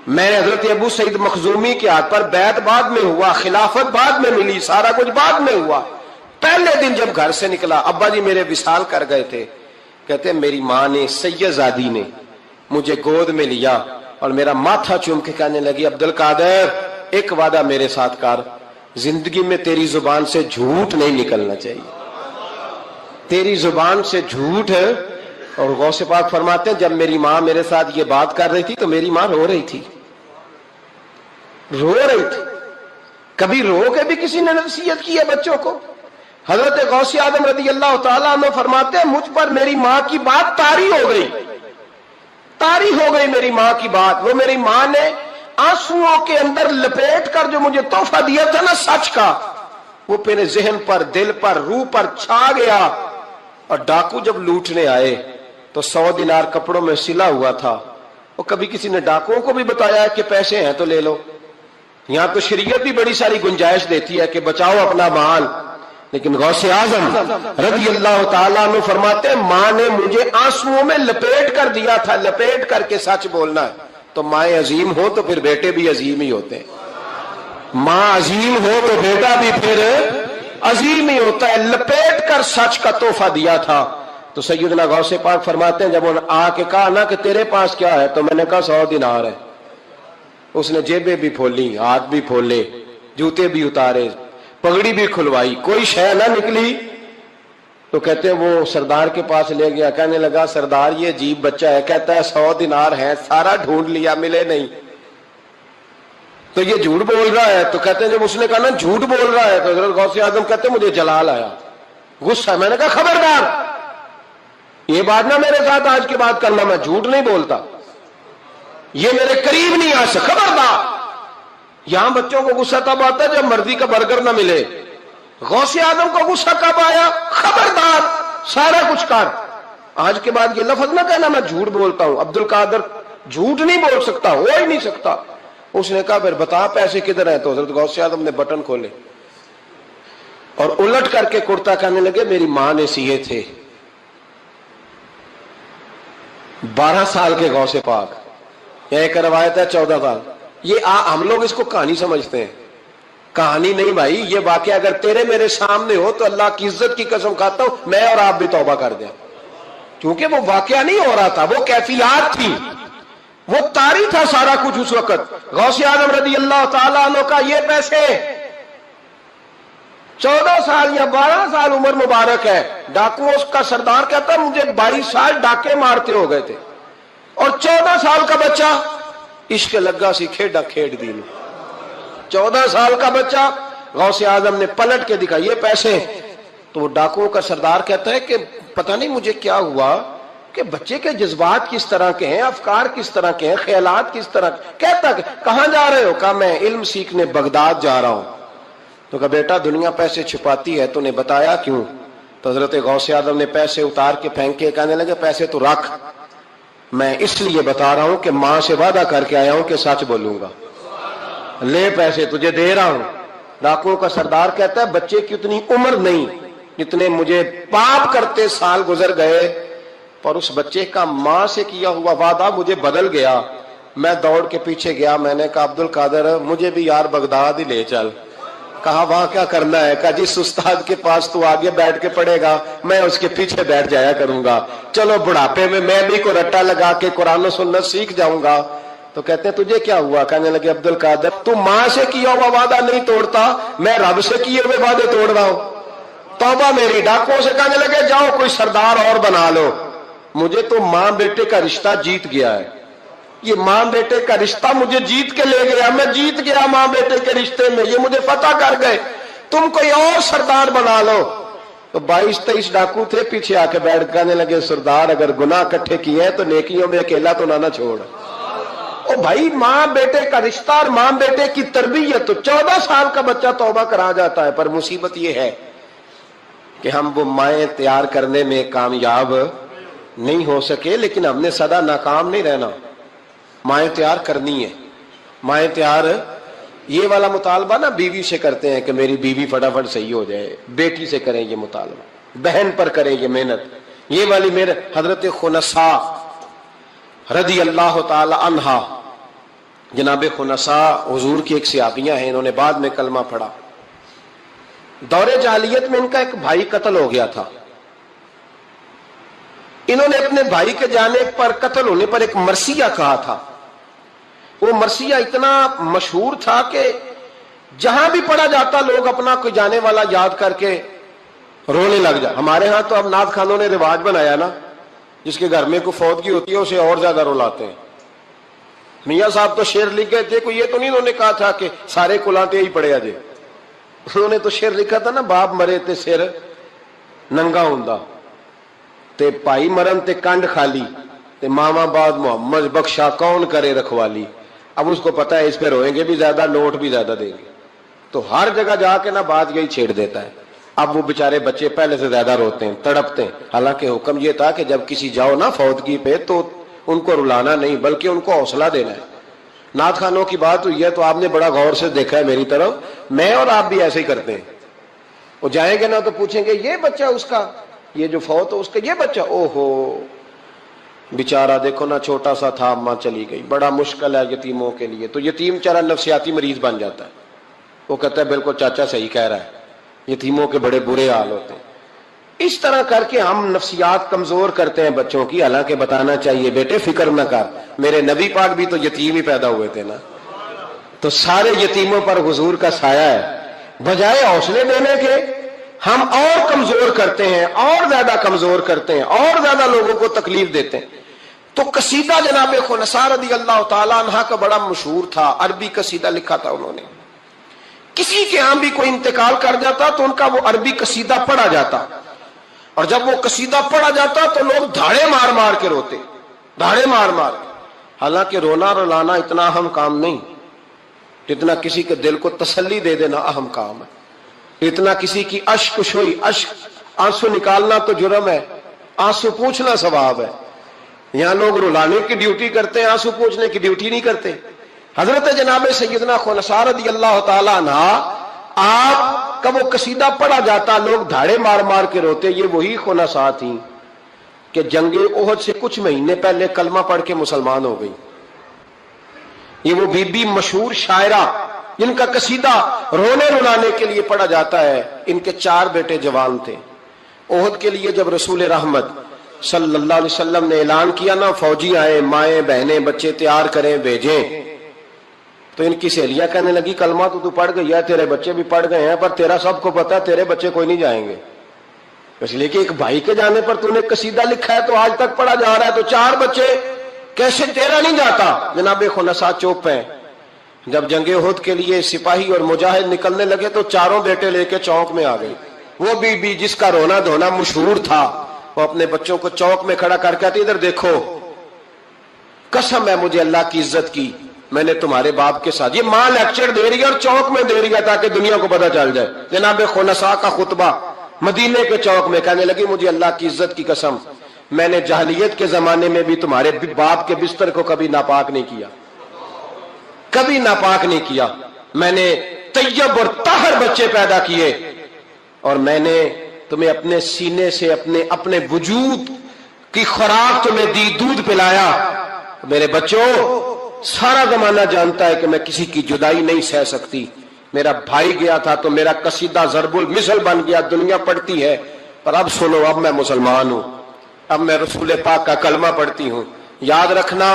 میں نے حضرت ابو سعید مخزومی کے ہاتھ پر بیعت بعد میں ہوا، خلافت بعد میں ملی، سارا کچھ بعد میں ہوا۔ پہلے دن جب گھر سے نکلا، ابا جی میرے وصال کر گئے تھے، کہتے ہیں میری ماں نے، سید زادی نے مجھے گود میں لیا اور میرا ماتھا چوم کے کہنے لگی عبد القادر ایک وعدہ میرے ساتھ کر، زندگی میں تیری زبان سے جھوٹ نہیں نکلنا چاہیے، تیری زبان سے جھوٹ ہے۔ اور غوث پاک فرماتے ہیں جب میری ماں میرے ساتھ یہ بات کر رہی تھی تو میری ماں رو رہی تھی، رو رہی تھی۔ کبھی رو کے بھی کسی نے نصیحت کی ہے بچوں کو؟ حضرت غوث اعظم رضی اللہ تعالیٰ عنہ فرماتے ہیں مجھ پر میری ماں کی بات طاری ہو گئی، طاری ہو گئی میری ماں کی بات۔ وہ میری ماں نے آنسوؤں کے اندر لپیٹ کر جو مجھے تحفہ دیا تھا نا سچ کا، وہ میرے ذہن پر، دل پر، روح پر چھا گیا۔ اور ڈاکو جب لوٹنے آئے تو 100 دینار کپڑوں میں سلا ہوا تھا، وہ کبھی کسی نے ڈاکوؤں کو بھی بتایا ہے کہ پیسے ہیں تو لے لو؟ یہاں تو شریعت بھی بڑی ساری گنجائش دیتی ہے کہ بچاؤ اپنا مال، لیکن غوث اعظم رضی اللہ تعالیٰ عنہ فرماتے ہیں ماں نے مجھے آنسوؤں میں لپیٹ کر دیا تھا، لپیٹ کر کے سچ بولنا ہے۔ تو مائیں عظیم ہو تو پھر بیٹے بھی عظیم ہی ہوتے ہیں، ماں عظیم ہو تو بیٹا بھی پھر عظیم ہی ہوتا ہے۔ لپیٹ کر سچ کا تحفہ دیا تھا۔ تو سیدنا غوث پاک فرماتے ہیں جب انہوں نے آ کے کہا نا کہ تیرے پاس کیا ہے، تو میں نے کہا 100 دینار ہے۔ اس نے جیبیں بھی کھولی، ہاتھ بھی کھولے، جوتے بھی اتارے، پگڑی بھی کھلوائی، کوئی شے نہ نکلی۔ تو کہتے ہیں وہ سردار کے پاس لے گیا، کہنے لگا سردار یہ عجیب بچہ ہے، کہتا ہے 100 دینار ہے، سارا ڈھونڈ لیا ملے نہیں، تو یہ جھوٹ بول رہا ہے۔ تو کہتے ہیں جب اس نے کہا نا جھوٹ بول رہا ہے، تو حضرت غوث اعظم کہتے ہیں مجھے جلال آیا، غصہ۔ میں نے کہا خبردار یہ بات نہ میرے ساتھ آج کے بعد کرنا، میں جھوٹ نہیں بولتا، یہ میرے قریب نہیں آ سکتا، خبردار۔ یہاں بچوں کو غصہ تب آتا ہے جب مرضی کا برگر نہ ملے، غوث اعظم کو غصہ کب آیا؟ خبردار سارا کچھ کر، آج کے بعد یہ لفظ نہ کہنا میں جھوٹ بولتا ہوں، عبد القادر جھوٹ نہیں بول سکتا، ہو ہی نہیں سکتا۔ اس نے کہا پھر بتا پیسے کدھر ہیں؟ تو حضرت غوث اعظم نے بٹن کھولے اور الٹ کر کے کرتا، کہنے لگے میری ماں نے سیے تھے۔ 12 سال کے غوث پاک، ایک روایت ہے 14 سال۔ یہ ہم لوگ اس کو کہانی سمجھتے ہیں، کہانی نہیں بھائی، یہ واقعہ اگر تیرے میرے سامنے ہو تو اللہ کی عزت کی قسم کھاتا ہوں میں اور آپ بھی توبہ کر دیں، کیونکہ وہ واقعہ نہیں ہو رہا تھا، وہ کیفیات تھی، وہ طاری تھا سارا کچھ اس وقت۔ غوث اعظم رضی اللہ تعالیٰ عنہ کا یہ پیسے 14 سال یا 12 سال عمر مبارک ہے، ڈاکو اس کا سردار کہتا ہے مجھے 22 سال ڈاکے مارتے ہو گئے تھے، اور 14 سال کا بچہ عشق لگا سی کھیڈا کھیڈ دی، 14 سال کا بچہ۔ غوث اعظم نے پلٹ کے دکھا یہ پیسے، تو وہ ڈاکو کا سردار کہتا ہے کہ پتہ نہیں مجھے کیا ہوا کہ بچے کے جذبات کس طرح کے ہیں، افکار کس طرح کے ہیں، خیالات کس طرح۔ کہتا کہ کہاں جا رہے ہو؟ کہا میں علم سیکھنے بغداد جا رہا ہوں۔ تو کہا بیٹا دنیا پیسے چھپاتی ہے، تو نے بتایا کیوں؟ تو حضرت غوث اعظم نے پیسے اتار کے پھینکے، کہنے لگے پیسے تو رکھ، میں اس لیے بتا رہا ہوں کہ ماں سے وعدہ کر کے آیا ہوں کہ سچ بولوں گا، لے پیسے تجھے دے رہا ہوں۔ ڈاکوؤں کا سردار کہتا ہے بچے کی اتنی عمر نہیں جتنے مجھے پاپ کرتے سال گزر گئے، پر اس بچے کا ماں سے کیا ہوا وعدہ مجھے بدل گیا۔ میں دوڑ کے پیچھے گیا، میں نے کہا عبد القادر مجھے بھی یار بغداد ہی لے چل۔ کہا وہاں کیا کرنا ہے؟ کہا جس استاد کے پاس تو آگے بیٹھ کے پڑھے گا میں اس کے پیچھے بیٹھ جایا کروں گا، چلو بڑھاپے میں بھی کو رٹا لگا کے قرآن و سنت سیکھ جاؤں گا۔ تو کہتے ہیں تجھے کیا ہوا؟ کہنے لگے عبد القادر تو ماں سے کیا ہوا وعدہ نہیں توڑتا، میں رب سے کیے ہوئے وعدے توڑ رہا ہوں، توبہ میری۔ ڈاکوؤں سے کہنے لگے جاؤ کوئی سردار اور بنا لو، مجھے تو ماں بیٹے کا رشتہ جیت گیا ہے، یہ ماں بیٹے کا رشتہ مجھے جیت کے لے گیا، میں جیت گیا ماں بیٹے کے رشتے میں، یہ مجھے فتح کر گئے، تم کوئی اور سردار بنا لو۔ تو 22-23 ڈاکو تھے، پیچھے آ کے بیٹھ کہنے لگے سردار اگر گناہ اکٹھے کیے ہیں تو نیکیوں میں اکیلا تو نہ چھوڑ۔ او بھائی ماں بیٹے کا رشتہ اور ماں بیٹے کی تربیت، تو 14 سال کا بچہ توبہ کرا جاتا ہے، پر مصیبت یہ ہے کہ ہم وہ مائیں تیار کرنے میں کامیاب نہیں ہو سکے، لیکن ہم نے سدا ناکام نہیں رہنا، مائیں تیار کرنی ہے۔ مائیں تیار یہ والا مطالبہ نا بیوی سے کرتے ہیں کہ میری بیوی فٹافٹ صحیح ہو جائے، بیٹی سے کریں یہ مطالبہ، بہن پر کریں یہ محنت، یہ والی میرے حضرت خنساء رضی اللہ تعالی عنہا، جناب خنساء حضور کی ایک صحابیہ ہیں، انہوں نے بعد میں کلمہ پڑھا۔ دور جاہلیت میں ان کا ایک بھائی قتل ہو گیا تھا، انہوں نے اپنے بھائی کے جانے پر قتل ہونے پر ایک مرثیہ کہا تھا۔ وہ مرثیہ اتنا مشہور تھا کہ جہاں بھی پڑھا جاتا لوگ اپنا کوئی جانے والا یاد کر کے رونے لگ جا۔ ہمارے ہاں تو اب نعت خانوں نے رواج بنایا نا، جس کے گھر میں کوئی فوتگی ہوتی ہے اسے اور زیادہ رلاتے ہیں۔ میاں صاحب تو شعر لکھ گئے تھے، کوئی یہ تو نہیں انہوں نے کہا تھا کہ سارے کلاتے ہی پڑے اجے، انہوں نے تو شعر لکھا تھا نا باپ مرے تے سر ننگا ہوندا تے پائی مرن تے کنڈ خالی تے ماما بعد محمد بخشا کون کرے رکھوالی۔ اب اس کو پتا ہے اس پہ روئیں گے بھی زیادہ، نوٹ بھی زیادہ دیں گے، تو ہر جگہ جا کے نا بات یہی چھیڑ دیتا ہے۔ اب وہ بےچارے بچے پہلے سے زیادہ روتے ہیں، تڑپتے ہیں، حالانکہ حکم یہ تھا کہ جب کسی جاؤ نا فوتگی پہ تو ان کو رلانا نہیں بلکہ ان کو حوصلہ دینا ہے۔ نعت خانوں کی بات ہوئی ہے تو آپ نے بڑا غور سے دیکھا ہے میری طرف، میں اور آپ بھی ایسے ہی کرتے ہیں. وہ جائیں گے نا تو پوچھیں گے یہ بچہ اس کا، یہ جو فوت ہو اس کا یہ بچہ، او ہو بیچارہ دیکھو نا چھوٹا سا تھا، اماں چلی گئی، بڑا مشکل ہے یتیموں کے لیے. تو یتیم چارہ نفسیاتی مریض بن جاتا ہے. وہ کہتا ہے بالکل چاچا صحیح کہہ رہا ہے، یتیموں کے بڑے برے حال ہوتے ہیں. اس طرح کر کے ہم نفسیات کمزور کرتے ہیں بچوں کی. حالانکہ بتانا چاہیے بیٹے فکر نہ کر، میرے نبی پاک بھی تو یتیم ہی پیدا ہوئے تھے نا، تو سارے یتیموں پر حضور کا سایہ ہے. بجائے حوصلے دینے کے ہم اور کمزور کرتے ہیں، اور زیادہ کمزور کرتے ہیں، اور زیادہ لوگوں کو تکلیف دیتے ہیں. تو قصیدہ جناب خنثیٰ رضی اللہ تعالیٰ عنہ کا بڑا مشہور تھا، عربی قصیدہ لکھا تھا انہوں نے. کسی کے ہاں بھی کوئی انتقال کر جاتا تو ان کا وہ عربی قصیدہ پڑھا جاتا، اور جب وہ قصیدہ پڑھا جاتا تو لوگ دھاڑے مار مار کے روتے، دھاڑے مار مار. حالانکہ رونا رلانا اتنا اہم کام نہیں جتنا کسی کے دل کو تسلی دے دینا اہم کام ہے. اتنا کسی کی اشک شوئی، اشک آنسو نکالنا تو جرم ہے، آنسو پوچھنا ثواب ہے. یہاں لوگ رلانے کی ڈیوٹی کرتے ہیں، آنسو پوچھنے کی ڈیوٹی نہیں کرتے. حضرت جناب سیدنا خنثیٰ رضی اللہ تعالیٰ عنہ آپ کا وہ قصیدہ پڑھا جاتا، لوگ دھاڑے مار مار کے روتے. یہ وہی خنثیٰ تھیں کہ جنگ احد سے کچھ مہینے پہلے کلمہ پڑھ کے مسلمان ہو گئی. یہ وہ بی بی مشہور شاعرہ جن کا قصیدہ رونے رلانے کے لیے پڑھا جاتا ہے. ان کے 4 بیٹے جوان تھے. احد کے لیے جب رسول رحمت صلی اللہ علیہ وسلم نے اعلان کیا نا، فوجی آئے، مائیں بہنیں بچے تیار کریں بھیجیں، تو ان کی سہیلیاں کہنے لگی کلمہ تو پڑھ گئی ہے، تیرے بچے بھی پڑھ گئے ہیں، پر تیرا سب کو پتا ہے تیرے بچے کوئی نہیں جائیں گے. اس لیے کہ ایک بھائی کے جانے پر تو نے قصیدہ لکھا ہے تو آج تک پڑھا جا رہا ہے، تو 4 بچے کیسے تیرا نہیں جاتا. جناب خنثیٰ چوپ ہیں. جب جنگ احد کے لیے سپاہی اور مجاہد نکلنے لگے تو 4 بیٹے لے کے چوک میں آ گئی. وہ بی بی جس کا رونا دھونا مشہور تھا، وہ اپنے بچوں کو چوک میں کھڑا کر کے کہتی ادھر دیکھو، قسم ہے مجھے اللہ کی عزت کی، میں نے تمہارے باپ کے ساتھ، یہ ماں لیکچر دے رہی ہے اور چوک میں دے رہی ہے تاکہ دنیا کو پتہ چل جائے. جناب خنثیٰ کا خطبہ مدینے کے چوک میں، کہنے لگی مجھے اللہ کی عزت کی قسم، میں نے جاہلیت کے زمانے میں بھی تمہارے باپ کے بستر کو کبھی ناپاک نہیں کیا، کبھی ناپاک نہیں کیا. میں نے طیب اور طاہر بچے پیدا کیے، اور میں نے تمہیں اپنے سینے سے اپنے وجود کی خوراک تمہیں دی، دودھ پلایا. میرے بچوں، سارا زمانہ جانتا ہے کہ میں کسی کی جدائی نہیں سہ سکتی. میرا بھائی گیا تھا تو میرا قصیدہ ضرب المثل بن گیا، دنیا پڑھتی ہے، پر اب سنو، اب میں مسلمان ہوں، اب میں رسول پاک کا کلمہ پڑھتی ہوں. یاد رکھنا،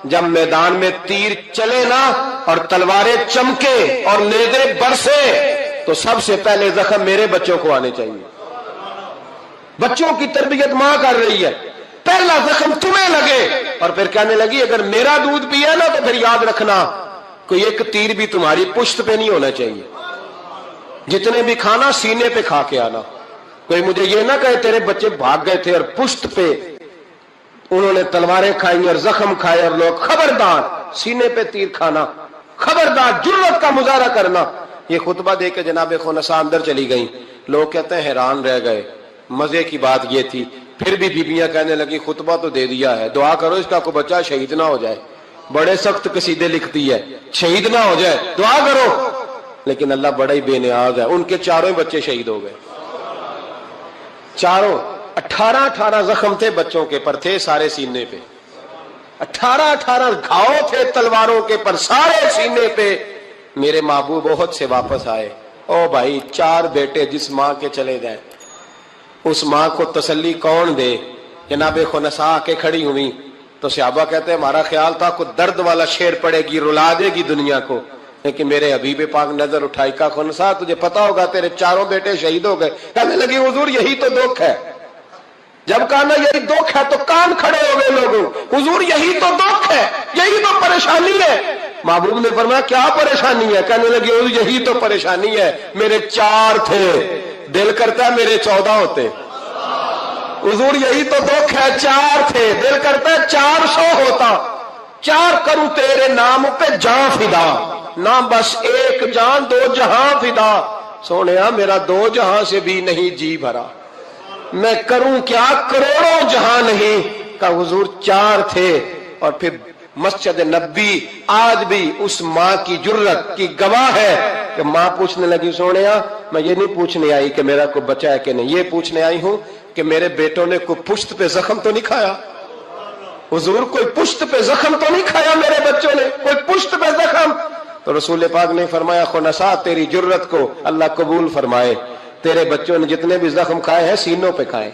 جب میدان میں تیر چلے نا اور تلواریں چمکے اور نیزے برسے تو سب سے پہلے زخم میرے بچوں کو آنے چاہیے. بچوں کی تربیت ماں کر رہی ہے، پہلا زخم تمہیں لگے. اور پھر کہنے لگی اگر میرا دودھ پیا نا تو پھر یاد رکھنا کوئی ایک تیر بھی تمہاری پشت پہ نہیں ہونا چاہیے. جتنے بھی کھانا سینے پہ کھا کے آنا. کوئی مجھے یہ نہ کہے تیرے بچے بھاگ گئے تھے اور پشت پہ انہوں نے تلواریں کھائی اور زخم کھائے، اور لوگ خبردار سینے پہ تیر کھانا، خبردار جرأت کا مظاہرہ کرنا. یہ خطبہ دے کے جناب خنثیٰ اندر چلی گئیں. لوگ کہتے ہیں حیران رہ گئے. مزے کی بات یہ تھی، پھر بھی بیبیاں کہنے لگی خطبہ تو دے دیا ہے، دعا کرو اس کا کوئی بچہ شہید نہ ہو جائے. بڑے سخت قصیدے لکھتی ہے، شہید نہ ہو جائے، دعا کرو. لیکن اللہ بڑا ہی بے نیاز ہے، ان کے 4 بچے شہید ہو گئے. 18 زخم تھے بچوں کے پر، تھے سارے سینے پہ. 18 گھاؤ تھے تلواروں کے پر، سارے سینے پہ. میرے محبوب احد سے واپس آئے. او بھائی، 4 بیٹے جس ماں کے چلے جائیں، اس ماں کو تسلی کون دے؟ جناب خنثیٰ آ کے کھڑی ہوئی تو صحابہ کہتے ہیں ہمارا خیال تھا کوئی درد والا شعر پڑے گی، رلا دے گی دنیا کو، لیکن میرے حبیب پاک نظر اٹھائی. کا خنثیٰ تجھے پتا ہوگا تیرے 4 بیٹے شہید ہو گئے. کہنے لگی حضور یہی تو دکھ ہے. جب کہا نا یہی دکھ ہے تو کان کھڑے ہو گئے لوگوں. حضور یہی تو دکھ ہے، یہی تو پریشانی ہے. محبوب نے فرمایا کیا پریشانی ہے؟ کہنے لگی حضور یہی تو پریشانی ہے، میرے 4 تھے، دل کرتا ہے میرے 14 ہوتے. حضور یہی تو دکھ ہے، 4 تھے، دل کرتا ہے 400 ہوتا. 4 کروں تیرے نام پہ جان فدا، نہ بس ایک جان 2 جہاں فدا. سونیا میرا 2 جہاں سے بھی نہیں جی بھرا، میں کروں کیا کروڑوں جہاں نہیں. کا حضور 4 تھے اور پھر مسجد نبی آج بھی اس ماں کی جرت کی گواہ ہے کہ ماں پوچھنے لگی سونیا میں یہ نہیں پوچھنے آئی کہ میرا کوئی بچہ ہے کہ نہیں، یہ پوچھنے آئی ہوں کہ میرے بیٹوں نے کوئی پشت پہ زخم تو نہیں کھایا؟ حضور کوئی پشت پہ زخم تو نہیں کھایا میرے بچوں نے؟ کوئی پشت پہ زخم؟ تو رسول پاک نے فرمایا خنسا تیری جرت کو اللہ قبول فرمائے، تیرے بچوں نے جتنے بھی زخم کھائے ہیں سینوں پہ کھائے۔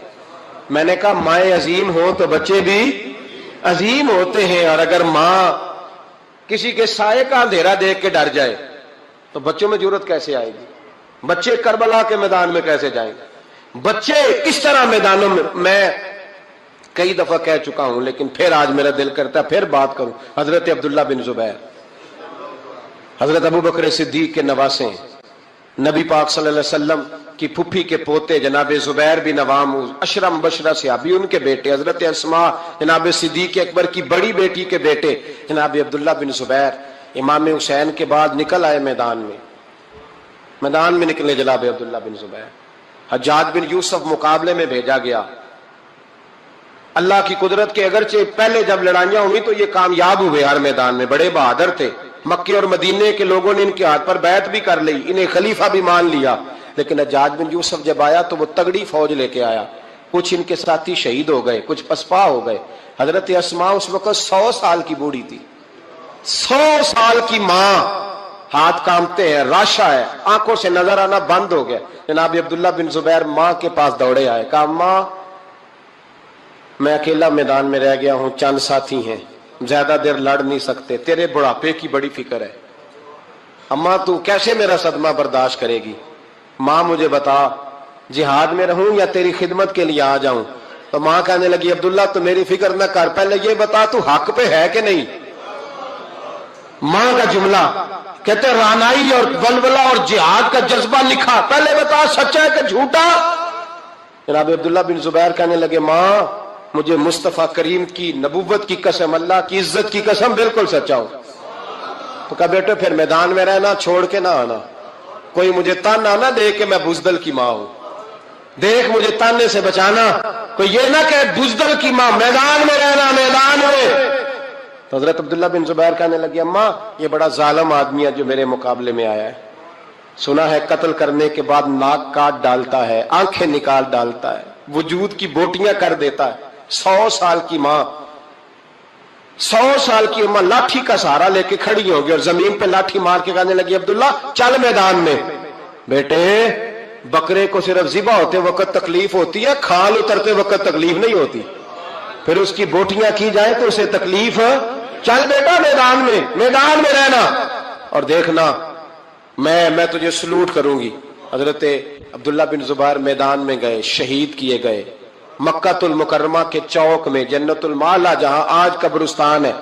میں نے کہا مائیں عظیم ہو تو بچے بھی عظیم ہوتے ہیں، اور اگر ماں کسی کے سائے کا اندھیرا دیکھ کے ڈر جائے تو بچوں میں جرت کیسے آئے گی؟ بچے کربلا کے میدان میں کیسے جائیں گے؟ بچے کس طرح میدانوں میں کئی دفعہ کہہ چکا ہوں لیکن پھر آج میرا دل کرتا ہے پھر بات کروں۔ حضرت عبداللہ بن زبیر حضرت ابو بکر صدیق کے نواسے ہیں، نبی پاک صلی اللہ علیہ وسلم کی پھپھی کے پوتے جناب زبیر بن عوام اشرا مبشرہ صحابی، ان کے بیٹے حضرت اسماء جناب صدیق اکبر کی بڑی بیٹی کے بیٹے جناب عبداللہ بن زبیر امام حسین کے بعد نکل آئے میدان میں نکلے جناب عبداللہ بن زبیر۔ حجاج بن یوسف مقابلے میں بھیجا گیا، اللہ کی قدرت کے اگرچہ پہلے جب لڑائیاں ہوئی تو یہ کامیاب ہوئے ہر میدان میں، بڑے بہادر تھے، مکے اور مدینے کے لوگوں نے ان کے ہاتھ پر بیعت بھی کر لی، انہیں خلیفہ بھی مان لیا، لیکن حجاج بن یوسف جب آیا تو وہ تگڑی فوج لے کے آیا، کچھ ان کے ساتھی شہید ہو گئے، کچھ پسپا ہو گئے۔ حضرت اسماء اس وقت 100 سال کی بوڑھی تھی، 100 سال کی ماں، ہاتھ کامتے ہیں، راشا ہے، آنکھوں سے نظر آنا بند ہو گیا۔ جناب عبداللہ بن زبیر ماں کے پاس دوڑے آئے، کہا ماں میں اکیلا میدان میں رہ گیا ہوں، چند ساتھی ہیں، زیادہ دیر لڑ نہیں سکتے، تیرے بڑھاپے کی بڑی فکر ہے، اماں تو کیسے میرا صدمہ برداشت کرے گی؟ ماں مجھے بتا جہاد میں رہوں یا تیری خدمت کے لیے آ جاؤں؟ تو ماں کہنے لگی عبداللہ تو میری فکر نہ کر، پہلے یہ بتا تو حق پہ ہے کہ نہیں؟ ماں کا جملہ کہتے رانائی اور ولولہ اور جہاد کا جذبہ لکھا، پہلے بتا سچا ہے کہ جھوٹا؟ جناب عبداللہ بن زبیر کہنے لگے ماں مجھے مصطفیٰ کریم کی نبوت کی قسم، اللہ کی عزت کی قسم بالکل سچا ہوں۔ تو کہا بیٹے پھر میدان میں رہنا، چھوڑ کے نہ آنا، کوئی مجھے تانا نہ دے کہ میں بزدل کی ماں ہوں، دیکھ مجھے تانے سے بچانا، کوئی یہ نہ کہ بزدل کی ماں، میدان میں رہنا، میدان میں۔ تو حضرت عبداللہ بن زبیر کہنے لگی اماں یہ بڑا ظالم آدمی ہے جو میرے مقابلے میں آیا ہے، سنا ہے قتل کرنے کے بعد ناک کاٹ ڈالتا ہے، آنکھیں نکال ڈالتا ہے، وجود کی بوٹیاں کر دیتا ہے۔ 100 سال کی ماں، 100 سال کی اماں لاٹھی کا سہارا لے کے کھڑی ہوگی اور زمین پہ لاٹھی مار کے کہنے لگی عبداللہ چل میدان میں۔ بیٹے بکرے کو صرف ذبح ہوتے وقت تکلیف ہوتی ہے، کھال اترتے وقت تکلیف نہیں ہوتی، پھر اس کی بوٹیاں کی جائیں تو اسے تکلیف۔ چل بیٹا میدان میں رہنا اور دیکھنا میں تجھے سلوٹ کروں گی۔ حضرت عبداللہ بن زبیر میدان میں گئے، شہید کیے گئے، مکہ المکرمہ کے چوک میں، جنت المعلا جہاں آج قبرستان ہے،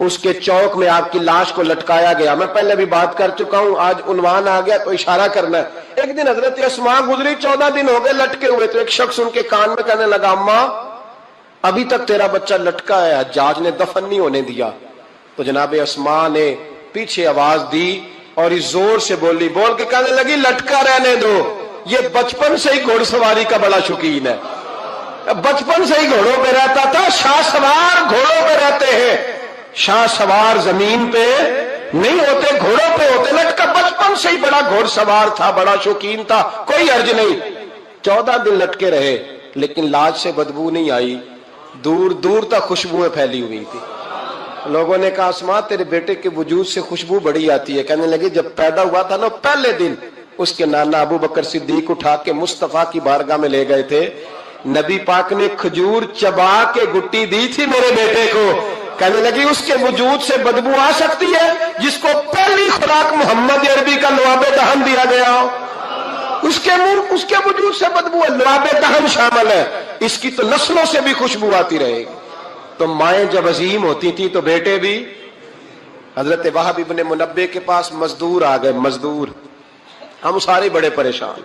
اس کے چوک میں آپ کی لاش کو لٹکایا گیا۔ میں پہلے بھی بات کر چکا ہوں، آج عنوان آ گیا تو اشارہ کرنا ہے۔ ایک دن حضرت اسماء گزری، 14 دن ہو گئے لٹکے ہوئے، تو ایک شخص ان کے کان میں کہنے لگا اماں ابھی تک تیرا بچہ لٹکا ہے، حجاج نے دفن نہیں ہونے دیا۔ تو جناب اسماء نے پیچھے آواز دی اور اس زور سے بول کے کہنے لگی لٹکا رہنے دو، یہ بچپن سے ہی گھوڑ سواری کا بڑا شوقین ہے، بچپن سے ہی گھوڑوں پہ رہتا تھا، شاہ سوار گھوڑوں پہ رہتے ہیں، شاہ سوار زمین پہ نہیں ہوتے، گھوڑوں پہ ہوتے، لٹکا بچپن سے ہی بڑا گھوڑ سوار تھا، بڑا شوقین تھا، کوئی حرج نہیں۔ 14 دن لٹکے رہے لیکن لاش سے بدبو نہیں آئی، دور دور تک خوشبوئیں پھیلی ہوئی تھی۔ لوگوں نے کہا اسماء تیرے بیٹے کے وجود سے خوشبو بڑی آتی ہے، کہنے لگے جب پیدا ہوا تھا نا پہلے دن اس کے نانا ابو بکر صدیق اٹھا کے مصطفیٰ کی بارگاہ میں لے گئے تھے، نبی پاک نے کھجور چبا کے گٹی دی تھی میرے بیٹے کو، کہنے لگی اس کے وجود سے بدبو آ سکتی ہے جس کو پہلی خوراک محمد عربی کا لعاب دہن دیا گیا ہو، اس کے وجود سے بدبو ہے، لعاب دہن شامل ہے، اس کی تو نسلوں سے بھی خوشبو آتی رہے گی۔ تو مائیں جب عظیم ہوتی تھی تو بیٹے بھی۔ حضرت وہب ابن منبع کے پاس مزدور آ گئے، مزدور، ہم سارے بڑے پریشان،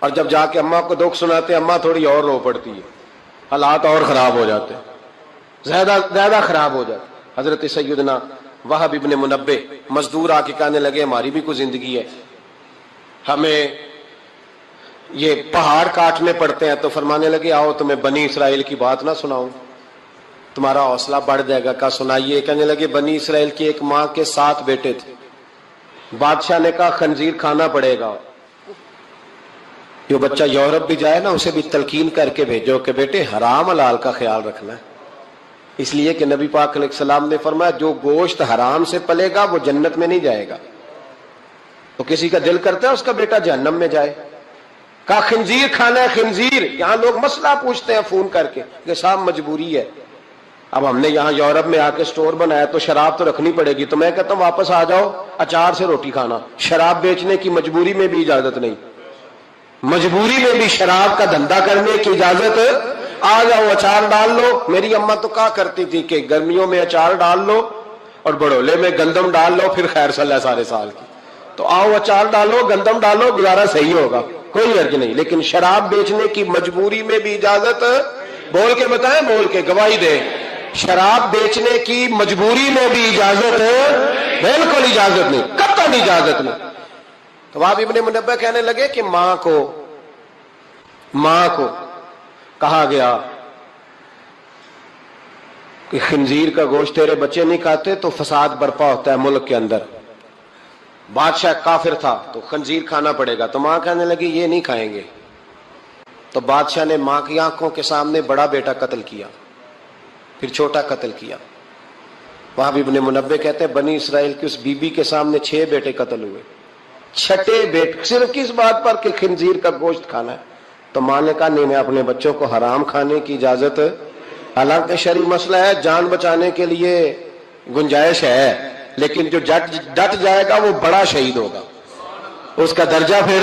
اور جب جا کے اماں کو دکھ سناتے اماں تھوڑی اور رو پڑتی ہے، حالات اور خراب ہو جاتے، زیادہ خراب ہو جاتے۔ حضرت سیدنا وہب ابن منبع مزدور آ کے کہنے لگے ہماری بھی کوئی زندگی ہے، ہمیں یہ پہاڑ کاٹنے پڑتے ہیں، تو فرمانے لگے آؤ تمہیں بنی اسرائیل کی بات نہ سناؤں، تمہارا حوصلہ بڑھ جائے گا. کہا سنائیے. کہنے لگے بنی اسرائیل کی ایک ماں کے 7 بیٹے تھے. بادشاہ نے کہا خنزیر کھانا پڑے گا. جو بچہ یورپ بھی جائے نا اسے بھی تلقین کر کے بھیجو کہ بیٹے حرام حلال کا خیال رکھنا ہے. اس لیے کہ نبی پاک علیہ السلام نے فرمایا جو گوشت حرام سے پلے گا وہ جنت میں نہیں جائے گا. تو کسی کا دل کرتا ہے اس کا بیٹا جہنم میں جائے. کہا خنزیر کھانا ہے خنزیر. یہاں لوگ مسئلہ پوچھتے ہیں فون کر کے کہ صاحب مجبوری ہے. اب ہم نے یہاں یورپ میں آ کے سٹور بنایا تو شراب تو رکھنی پڑے گی. تو میں کہتا ہوں واپس آ جاؤ اچار سے روٹی کھانا. شراب بیچنے کی مجبوری میں بھی اجازت نہیں. مجبوری میں بھی شراب کا دھندا کرنے کی اجازت. آ جاؤ اچار ڈال لو. میری اماں تو کہا کرتی تھی کہ گرمیوں میں اچار ڈال لو اور بڑولے میں گندم ڈال لو پھر خیر صلاح سارے سال کی. تو آؤ اچار ڈالو گندم ڈالو گزارا صحیح ہوگا کوئی حرج نہیں. لیکن شراب بیچنے کی مجبوری میں بھی اجازت. بول کے بتائیں بول کے گواہی دے. شراب بیچنے کی مجبوری میں بھی اجازت بالکل اجازت نہیں قطعاً اجازت نہیں. تو آپ ابن منبہ کہنے لگے کہ ماں کو کہا گیا کہ خنزیر کا گوشت تیرے بچے نہیں کھاتے تو فساد برپا ہوتا ہے ملک کے اندر. بادشاہ کافر تھا تو خنزیر کھانا پڑے گا. تو ماں کہنے لگی یہ نہیں کھائیں گے. تو بادشاہ نے ماں کی آنکھوں کے سامنے بڑا بیٹا قتل کیا پھر چھوٹا قتل کیا. وہاں بھی ابن منبہ کہتے ہیں بنی اسرائیل کی اس بی بی کے سامنے 6 بیٹے قتل ہوئے. 6 بیٹے صرف کس بات پر کہ خنزیر کا گوشت کھانا ہے. تو ماں نے کہا نہیں میں اپنے بچوں کو حرام کھانے کی اجازت. حالانکہ شرعی مسئلہ ہے جان بچانے کے لیے گنجائش ہے لیکن جو ڈٹ جائے گا وہ بڑا شہید ہوگا. اس کا درجہ پھر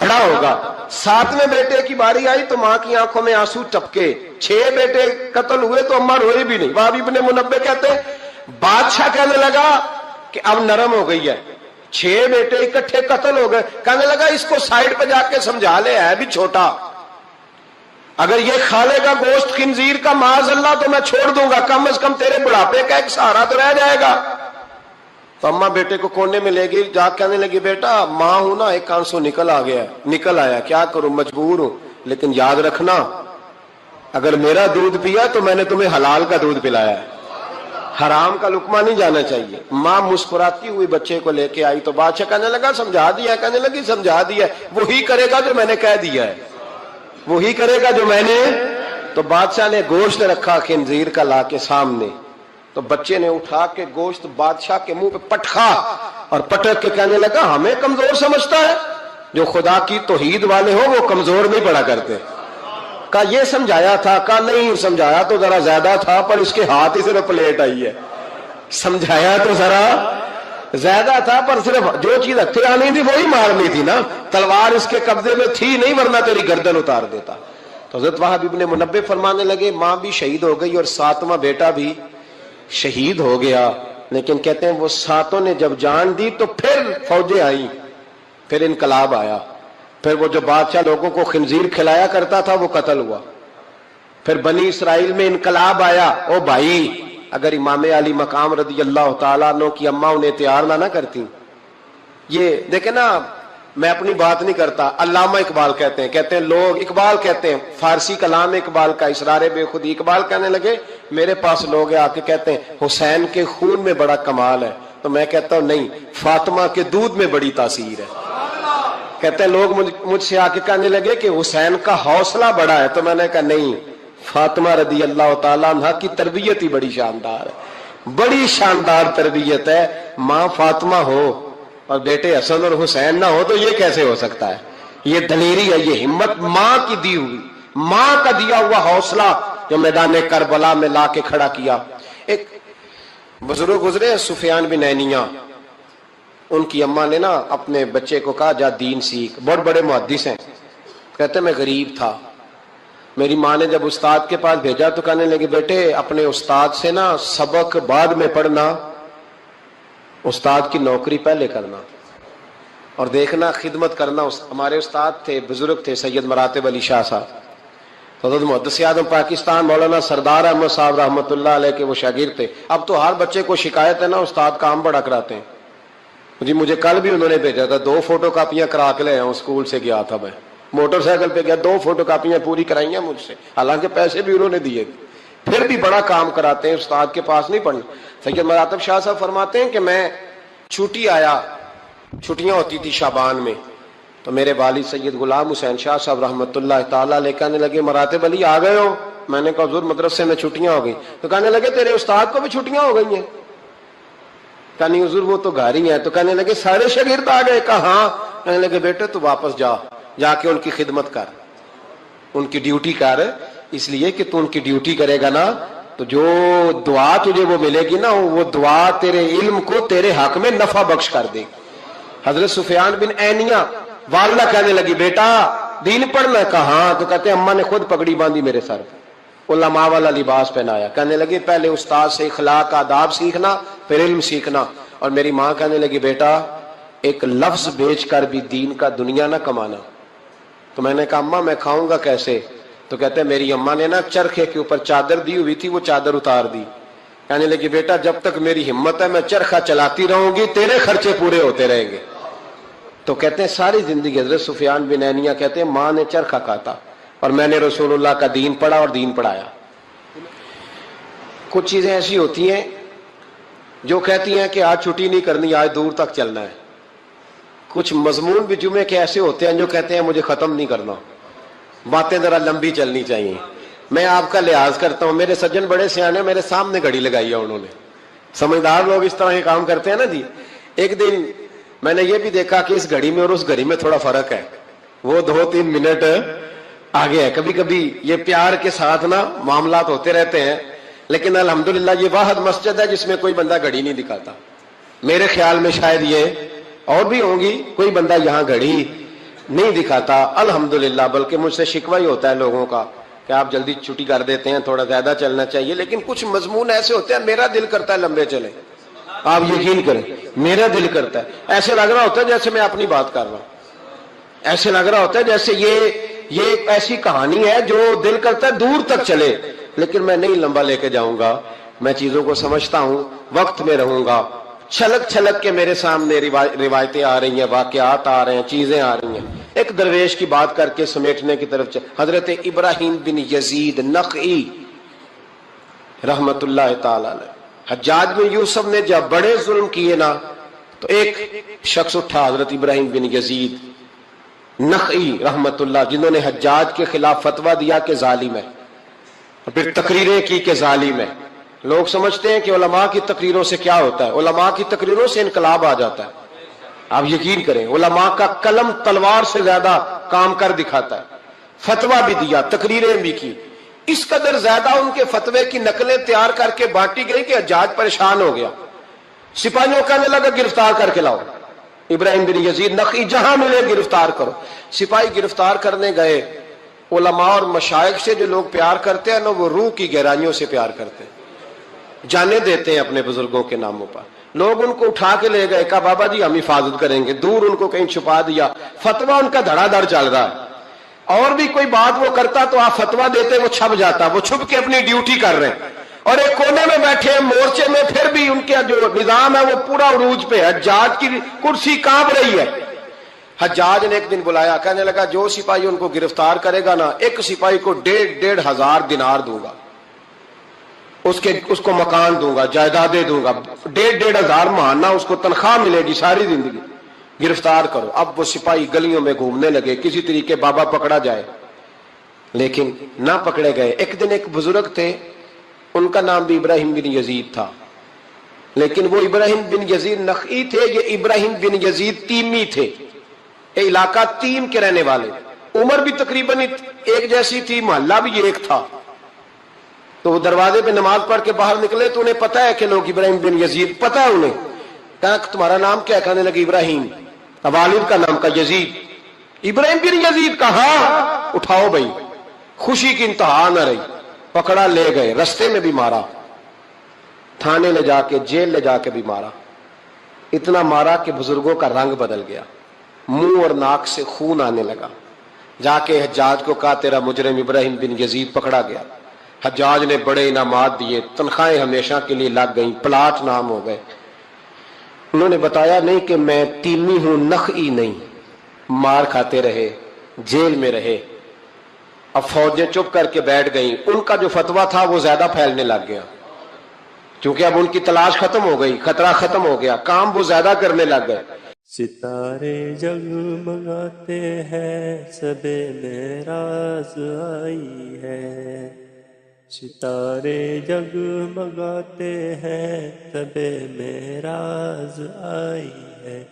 بڑا ہوگا. 7ویں بیٹے کی باری آئی تو ماں کی آنکھوں میں آنسو ٹپکے. 6 بیٹے قتل ہوئے تو اماں روئی بھی نہیں. وہاں بھی ابن منبہ کہتے ہیں بادشاہ کہنے لگا کہ اب نرم ہو گئی ہے. 6 بیٹے اکٹھے قتل ہو گئے. کہنے لگا اس کو سائڈ پہ جا کے سمجھا لے ہے بھی چھوٹا. اگر یہ کھا لے گا گوشت خنزیر کا معاذ اللہ تو میں چھوڑ دوں گا. کم از کم تیرے بڑھاپے کا ایک سہارا تو رہ جائے گا. تو اماں بیٹے کو کونے میں لے گئی. جا کہنے لگی بیٹا ماں ہوں نا ایک آنسو نکل آیا کیا کروں مجبور ہوں. لیکن یاد رکھنا اگر میرا دودھ پیا تو میں نے تمہیں حلال کا دودھ پلایا ہے. حرام کا لقمہ نہیں جانا چاہیے. ماں مسکراتی ہوئی بچے کو لے کے آئی تو بادشاہ کہنے لگا سمجھا دیا. کہنے لگی سمجھا دیا. وہی کرے گا جو میں نے کہہ دیا ہے. وہی کرے گا جو میں نے. تو بادشاہ نے گوشت رکھا خنزیر کا لا کے سامنے. تو بچے نے اٹھا کے گوشت بادشاہ کے منہ پہ پٹکا اور پٹک کے کہنے لگا ہمیں کمزور سمجھتا ہے. جو خدا کی توحید والے ہو وہ کمزور نہیں پڑا کرتے. کہا یہ سمجھایا تھا. کہا نہیں سمجھایا تو ذرا زیادہ تھا پر اس کے ہاتھ ہی صرف پلیٹ آئی ہے. سمجھایا تو ذرا زیادہ تھا پر صرف جو چیز ہتھے آنی تھی وہی مارنی تھی نا. تلوار اس کے قبضے میں تھی نہیں ورنہ تیری گردن اتار دیتا. تو حضرت وہاں ابن منبہ فرمانے لگے ماں بھی شہید ہو گئی اور 7واں بیٹا بھی شہید ہو گیا. لیکن کہتے ہیں وہ 7 نے جب جان دی تو پھر فوجیں آئیں پھر انقلاب آیا. پھر وہ جو بادشاہ لوگوں کو خنزیر کھلایا کرتا تھا وہ قتل ہوا. پھر بنی اسرائیل میں انقلاب آیا. او بھائی اگر امام علی مقام رضی اللہ تعالیٰ عنہ کی اماں انہیں تیار نہ کرتی. یہ دیکھیں نا میں اپنی بات نہیں کرتا. علامہ اقبال کہتے ہیں لوگ اقبال کہتے ہیں فارسی کلام اقبال کا اسرار بے خودی. اقبال کہنے لگے میرے پاس لوگ آ کے کہتے ہیں حسین کے خون میں بڑا کمال ہے. تو میں کہتا ہوں نہیں فاطمہ کے دودھ میں بڑی تاثیر ہے. کہتے ہیں لوگ مجھ سے آ کے کہنے لگے کہ حسین کا حوصلہ بڑا ہے. تو میں نے کہا نہیں فاطمہ رضی اللہ تعالیٰ عنہ کی تربیت ہی بڑی شاندار ہے. بڑی شاندار تربیت ہے. ماں فاطمہ ہو اور بیٹے حسن اور حسین نہ ہو تو یہ کیسے ہو سکتا ہے. یہ دلیری ہے یہ ہمت ماں کی دی ہوئی ماں کا دیا ہوا حوصلہ جو میدان کربلا میں لا کے کھڑا کیا. ایک بزرگ گزرے سفیان بن عینیہ. ان کی اماں نے نا اپنے بچے کو کہا جا دین سیکھ. بہت بڑے محدث ہیں. کہتے میں غریب تھا. میری ماں نے جب استاد کے پاس بھیجا تو کہنے لگے بیٹے اپنے استاد سے نا سبق بعد میں پڑھنا استاد کی نوکری پہلے کرنا اور دیکھنا خدمت کرنا. ہمارے استاد تھے بزرگ تھے سید مراتب علی شاہ صاحب. حضرت محدث اعظم پاکستان مولانا سردار احمد صاحب رحمۃ اللہ علیہ کے وہ شاگرد تھے. اب تو ہر بچے کو شکایت ہے نا استاد کام بڑا کراتے ہیں. جی مجھے کل بھی انہوں نے بھیجا تھا 2 فوٹو کاپیاں کرا کے لے آؤں. اسکول سے گیا تھا میں موٹر سائیکل پہ گیا 2 فوٹو کاپیاں پوری کرائی ہیں مجھ سے حالانکہ پیسے بھی انہوں نے دیے. پھر بھی بڑا کام کراتے ہیں، استاد کے پاس نہیں پڑھنا۔ سید مراتب شاہ صاحب فرماتے ہیں کہ میں چھٹی آیا، چھٹیاں ہوتی تھی شعبان میں، تو میرے والد سید غلام حسین شاہ صاحب رحمۃ اللہ تعالیٰ علیہ کہنے لگے مراتب علی آ گئے ہو؟ میں نے کہا حضور مدرسے میں چھٹیاں ہو گئی۔ تو کہنے لگے تیرے استاد کو بھی چھٹیاں ہو گئی ہیں؟ کہا نہیں حضور وہ تو گھر ہی ہیں۔ تو کہنے لگے سارے شاگرد آ گئے؟ کہا ہاں۔ کہنے لگے بیٹے تو واپس جا کے ان کی خدمت کر، ان کی ڈیوٹی کر، اس لیے کہ تو ان کی ڈیوٹی کرے گا نا تو جو دعا تجھے وہ ملے گی نا، وہ دعا تیرے علم کو تیرے حق میں نفع بخش کر دے گی۔ حضرت سفیان بن عینیہ والدہ کہنے لگی بیٹا دین پڑھنا؟ کہا ہاں۔ تو کہتے ہیں اماں نے خود پگڑی باندھی میرے سر پہ، علماء والا لباس پہنایا، کہنے لگے پہلے استاد سے اخلاق آداب سیکھنا پھر علم سیکھنا۔ اور میری ماں کہنے لگی بیٹا ایک لفظ بیچ کر بھی دین کا دنیا نہ کمانا۔ تو میں نے کہا اماں میں کھاؤں گا کیسے؟ تو کہتے ہیں میری اماں نے نا چرخے کے اوپر چادر دی ہوئی تھی، وہ چادر اتار دی۔ کہنے لگی بیٹا جب تک میری ہمت ہے میں چرخہ چلاتی رہوں گی، تیرے خرچے پورے ہوتے رہیں گے۔ تو کہتے ہیں ساری زندگی حضرت سفیان بن عینیہ کہتے ہیں ماں نے چرخہ کاتا اور میں نے رسول اللہ کا دین پڑھا اور دین پڑھایا۔ کچھ چیزیں ایسی ہوتی ہیں جو کہتی ہیں کہ آج چھٹی نہیں کرنی، آج دور تک چلنا ہے۔ کچھ مضمون بھی جمعے کے ایسے ہوتے ہیں جو کہتے ہیں مجھے ختم نہیں کرنا، باتیں ذرا لمبی چلنی چاہیے۔ میں آپ کا لحاظ کرتا ہوں، میرے سجن بڑے سیانے میرے سامنے گھڑی لگائی ہے انہوں نے، سمجھدار لوگ اس طرح کے کام کرتے ہیں نا جی۔ ایک دن میں نے یہ بھی دیکھا کہ اس گھڑی میں اور اس گھڑی میں تھوڑا فرق ہے، وہ 2-3 منٹ آگے ہے۔ کبھی کبھی یہ پیار کے ساتھ نا معاملات ہوتے رہتے ہیں، لیکن الحمدللہ یہ واحد مسجد ہے جس میں کوئی بندہ گھڑی نہیں دکھاتا۔ میرے خیال میں شاید یہ اور بھی ہوں گی، کوئی بندہ یہاں گھڑی نہیں دکھاتا الحمدللہ، بلکہ مجھ سے شکوہ ہی ہوتا ہے لوگوں کا کہ آپ جلدی چھٹی کر دیتے ہیں، تھوڑا زیادہ چلنا چاہیے۔ لیکن کچھ مضمون ایسے ہوتے ہیں میرا دل کرتا ہے لمبے چلیں، آپ یقین کریں میرا دل کرتا ہے، ایسے لگ رہا ہوتا ہے جیسے میں اپنی بات کر رہا ہوں، ایسے لگ رہا ہوتا ہے جیسے یہ ایسی کہانی ہے جو دل کرتا ہے دور تک چلے، لیکن میں نہیں لمبا لے کے جاؤں گا، میں چیزوں کو سمجھتا ہوں، وقت میں رہوں گا۔ چھلک چھلک کے میرے سامنے روایتیں آ رہی ہیں، واقعات آ رہے ہیں، چیزیں آ رہی ہیں۔ ایک درویش کی بات کر کے سمیٹنے کی طرف حضرت ابراہیم بن یزید نخعی رحمت اللہ تعالی علیہ، حجاج بن یوسف نے جب بڑے ظلم کیے نا تو ایک شخص اٹھا حضرت ابراہیم بن یزید نخعی رحمت اللہ، جنہوں نے حجاج کے خلاف فتویٰ دیا کہ ظالم ہے، پھر تقریریں کی کہ ظالم ہے۔ لوگ سمجھتے ہیں کہ علماء کی تقریروں سے کیا ہوتا ہے، علماء کی تقریروں سے انقلاب آ جاتا ہے۔ آپ یقین کریں علماء کا قلم تلوار سے زیادہ کام کر دکھاتا ہے۔ فتویٰ بھی دیا، تقریریں بھی کی، اس قدر زیادہ ان کے فتوے کی نقلیں تیار کر کے بانٹی گئی کہ حجاج پریشان ہو گیا۔ سپاہیوں کہنے لگا گرفتار کر کے لاؤ ابراہیم بن یزید نخعی، جہاں ملے گرفتار کرو۔ سپاہی گرفتار کرنے گئے۔ علماء اور مشائخ سے جو لوگ پیار کرتے ہیں نا، وہ روح کی گہرائیوں سے پیار کرتے ہیں، جانے دیتے ہیں اپنے بزرگوں کے ناموں پر۔ لوگ ان کو اٹھا کے لے گئے، کہا بابا جی ہم حفاظت کریں گے، دور ان کو کہیں چھپا دیا۔ فتویٰ ان کا دھڑا دھڑ چل رہا ہے، اور بھی کوئی بات وہ کرتا تو آپ فتویٰ دیتے، وہ چھپ جاتا، وہ چھپ کے اپنی ڈیوٹی کر رہے ہیں، اور ایک کونے میں بیٹھے ہیں مورچے میں، پھر بھی ان کا جو نظام ہے وہ پورا عروج پہ ہے، حجاج کی کرسی کانپ رہی ہے۔ حجاج نے ایک دن بلایا، کہنے لگا جو سپاہی ان کو گرفتار کرے گا نا، ایک سپاہی کو 1,500 دینار دوں گا، اس کو مکان دوں گا، جائیدادیں دوں گا، 1,500 ماہانہ اس کو تنخواہ ملے گی ساری زندگی، گرفتار کرو۔ اب وہ سپاہی گلیوں میں گھومنے لگے، کسی طریقے بابا پکڑا جائے، لیکن نہ پکڑے گئے۔ ایک دن ایک بزرگ تھے، ان کا نام بھی ابراہیم بن یزید تھا، لیکن وہ ابراہیم بن یزید نخعی تھے، یہ ابراہیم بن یزید تیمی تھے، یہ علاقہ تیم کے رہنے والے، عمر بھی تقریباً ایک جیسی تھی، محلہ بھی ایک تھا۔ تو وہ دروازے پہ نماز پڑھ کے باہر نکلے تو انہیں پتا ہے کہ لوگ ابراہیم بن یزید، پتا ہے انہیں، کہا تمہارا نام کیا؟ کہنے لگے ابراہیم، والد کا نام کا یزید۔ ابراہیم بن یزید کہا اٹھاؤ بھائی، خوشی کی انتہا نہ رہی، پکڑا لے گئے، رستے میں بھی مارا، تھانے لے جا کے، جیل لے جا کے بھی مارا، اتنا مارا کہ بزرگوں کا رنگ بدل گیا، منہ اور ناک سے خون آنے لگا۔ جا کے حجاج کو کہا تیرا مجرم ابراہیم بن یزید پکڑا گیا۔ حجاج نے بڑے انعامات دیے، تنخواہیں ہمیشہ کے لیے لگ گئیں، پلاٹ نام ہو گئے۔ انہوں نے بتایا نہیں کہ میں تیمی ہوں، نخعی نہیں، مار کھاتے رہے، جیل میں رہے، اب فوجیں چپ کر کے بیٹھ گئیں، ان کا جو فتویٰ تھا وہ زیادہ پھیلنے لگ گیا، کیونکہ اب ان کی تلاش ختم ہو گئی، خطرہ ختم ہو گیا، کام وہ زیادہ کرنے لگ گئے۔ ستارے جگمگاتے ہیں، شب معراج آئی ہے، ستارے جگمگاتے ہیں، شب معراج آئی ہے،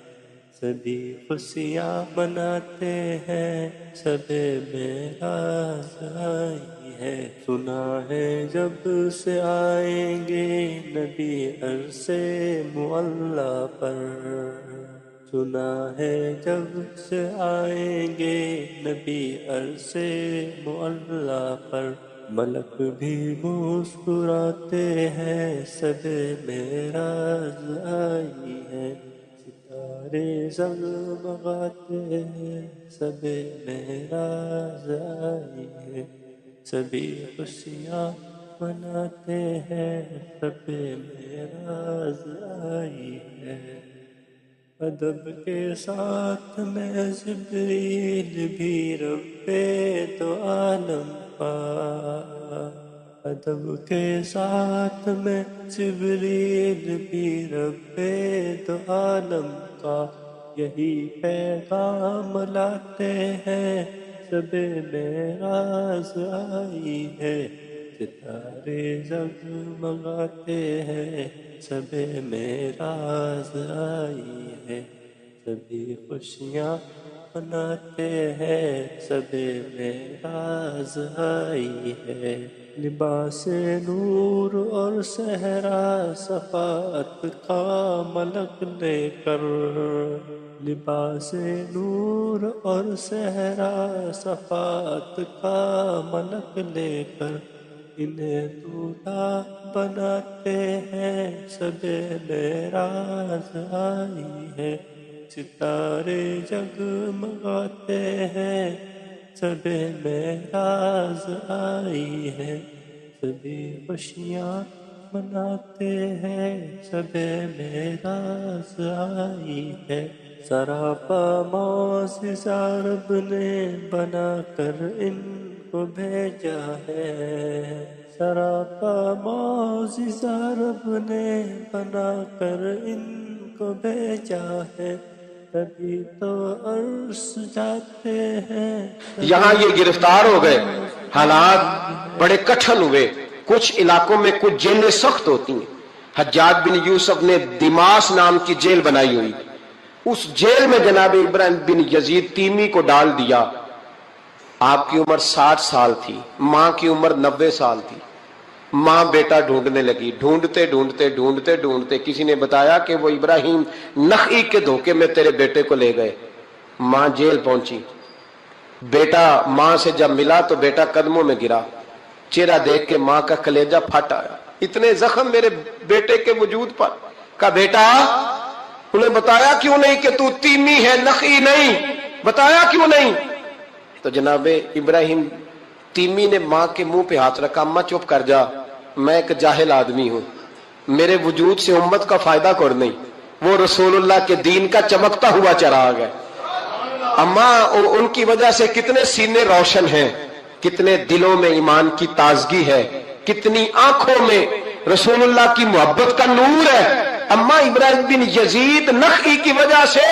سبھی خوشیاں مناتے ہیں، شب معراج آئی ہے، سنا ہے جب سے آئیں گے نبی عرش معلی پر، سنا ہے جب سے آئیں گے نبی عرش معلی پر، ملک بھی مسکراتے ہیں، شب معراج آئی ہے، ستارے جگمگاتے ہیں، شب معراج آئی ہے، سبھی خوشیاں مناتے ہیں، شب معراج آئی ہے۔ ادب کے ساتھ میں جبریل بھی رب دو عالم کا، ادب کے ساتھ میں جبریل بھی رب دو عالم کا، یہی پیغام لاتے ہیں، شب معراج آئی ہے، ستارے جگمگاتے ہیں، شب معراج آئی ہے، سبھی خوشیاں مناتے ہیں، شب معراج آئی ہے، لباس نور اور صحرا صفات کا ملک لے کر، لباس نور اور صحرا صفات کا ملک لے کر، انہیں دولہا بناتے ہیں، شب معراج آئی ہے، ستارے جگمگاتے ہیں، شب معراج آئی ہے، سبھی خوشیاں مناتے ہیں، شب معراج آئی ہے، سراپا معجزہ رب نے بنا کر ان کو بھیجا ہے، سراپا معجزہ رب نے بنا کر ان کو بھیجا ہے، تبھی تو عرش جاتے ہیں، یہاں یہ گرفتار ہو گئے، حالات بڑے کٹھن ہوئے، کچھ علاقوں میں کچھ جیلیں سخت ہوتی ہیں، حجاج بن یوسف نے دماس نام کی جیل بنائی ہوئی، اس جیل میں جناب ابراہیم بن یزید تیمی کو ڈال دیا، آپ کی عمر 60 سال تھی، ماں کی عمر 90 سال تھی، ماں بیٹا ڈھونڈنے لگی، ڈھونڈتے ڈھونڈتے ڈھونڈتے ڈھونڈتے کسی نے بتایا کہ وہ ابراہیم نخعی کے دھوکے میں تیرے بیٹے کو لے گئے، ماں جیل پہنچی، بیٹا ماں سے جب ملا تو بیٹا قدموں میں گرا، چہرہ دیکھ کے ماں کا کلیجہ پھٹ آیا، اتنے زخم میرے بیٹے کے وجود پر، کہا بیٹا انہیں بتایا کیوں نہیں کہ تو تیمی ہے نخعی نہیں، بتایا کیوں نہیں؟ تو جناب ابراہیم تیمی نے ماں کے منہ پہ ہاتھ رکھا، اماں چپ کر جا، میں ایک جاہل آدمی ہوں، میرے وجود سے امت کا فائدہ کوئی نہیں، وہ رسول اللہ کے دین کا چمکتا ہوا چراغ ہے، اماں ان کی وجہ سے کتنے سینے روشن ہیں، کتنے دلوں میں ایمان کی تازگی ہے، کتنی آنکھوں میں رسول اللہ کی محبت کا نور ہے، اماں ابراہیم بن یزید نخعی کی وجہ سے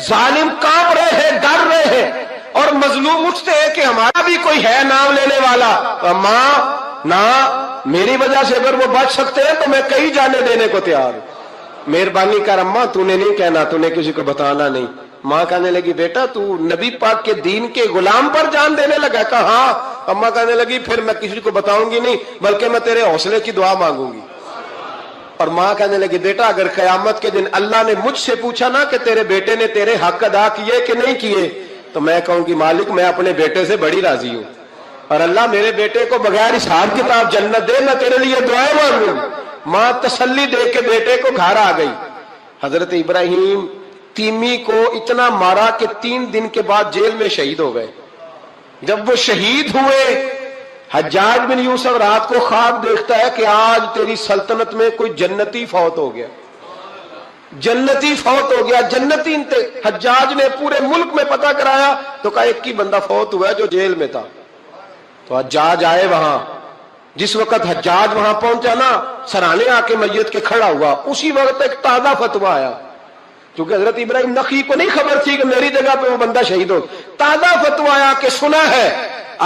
ظالم کانپ رہے ہیں، ڈر رہے ہیں، اور مظلوم اٹھتے ہیں کہ ہمارا بھی کوئی ہے نام لینے والا، اماں نہ، میری وجہ سے اگر وہ بچ سکتے ہیں تو میں کئی جانے دینے کو تیار ہوں، مہربانی کر اماں تو نے نہیں کہنا، تو نے کسی کو بتانا نہیں، ماں کہنے لگی بیٹا تو نبی پاک کے دین کے غلام پر جان دینے لگا، کہا ہاں، اماں کہنے لگی پھر میں کسی کو بتاؤں گی نہیں بلکہ میں تیرے حوصلے کی دعا مانگوں گی، اور ماں کہنے لگی بیٹا اگر قیامت کے دن اللہ نے مجھ سے پوچھا نا کہ تیرے بیٹے نے تیرے حق ادا کیے کہ نہیں کیے تو میں کہوں گی مالک میں اپنے بیٹے سے بڑی راضی ہوں، اور اللہ میرے بیٹے کو بغیر حساب کتاب جنت دے، میں تیرے لیے دعائیں مانگوں۔ ماں تسلی دے کے بیٹے کو گھر آ گئی۔ حضرت ابراہیم تیمی کو اتنا مارا کہ 3 دن کے بعد جیل میں شہید ہو گئے۔ جب وہ شہید ہوئے حجاج بن یوسف رات کو خواب دیکھتا ہے کہ آج تیری سلطنت میں کوئی جنتی فوت ہو گیا، جنتی فوت ہو گیا، جنتی حجاج نے پورے ملک میں پتہ کرایا تو کہا ایک ہی بندہ فوت ہوا ہے جو جیل میں تھا۔ تو حجاج آئے وہاں. جس وقت حجاج وہاں پہنچا نا, سرانے آ کے میت کے کھڑا ہوا, اسی وقت ایک تازہ فتویٰ آیا, کیونکہ حضرت ابراہیم نخعی کو نہیں خبر تھی کہ میری جگہ پہ وہ بندہ شہید ہو. تازہ فتویٰ آیا کہ سنا ہے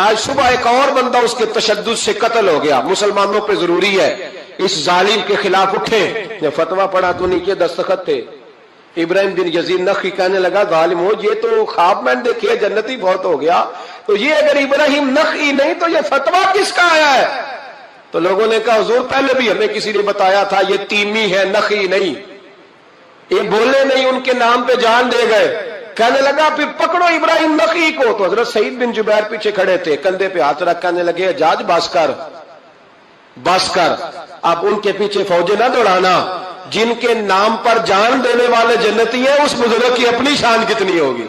آج صبح ایک اور بندہ اس کے تشدد سے قتل ہو گیا, مسلمانوں پہ ضروری ہے اس ظالم کے خلاف اٹھے. جب فتویٰ پڑھا تو نیچے دستخط تھے. ابراہیم بن یزید نخعی کہنے لگا ظالم ہو, یہ تو خواب میں دیکھیے جنتی بہت ہو گیا, تو یہ اگر ابراہیم نخعی نہیں تو یہ فتویٰ کس کا آیا ہے؟ تو لوگوں نے کہا حضور پہلے بھی ہمیں کسی نے بتایا تھا یہ تیمی ہے نخعی نہیں. یہ بولے نہیں, ان کے نام پہ جان دے گئے. کہنے لگا پھر پکڑو ابراہیم نخعی کو. تو حضرت سعید بن جبیر پیچھے کھڑے تھے, کندھے پہ ہاتھ رکھ کہنے لگے حجاج بس کر بس کر, اب ان کے پیچھے فوجیں نہ دوڑانا. جن کے نام پر جان دینے والے جنتی ہیں اس بزرگ کی اپنی شان کتنی ہوگی.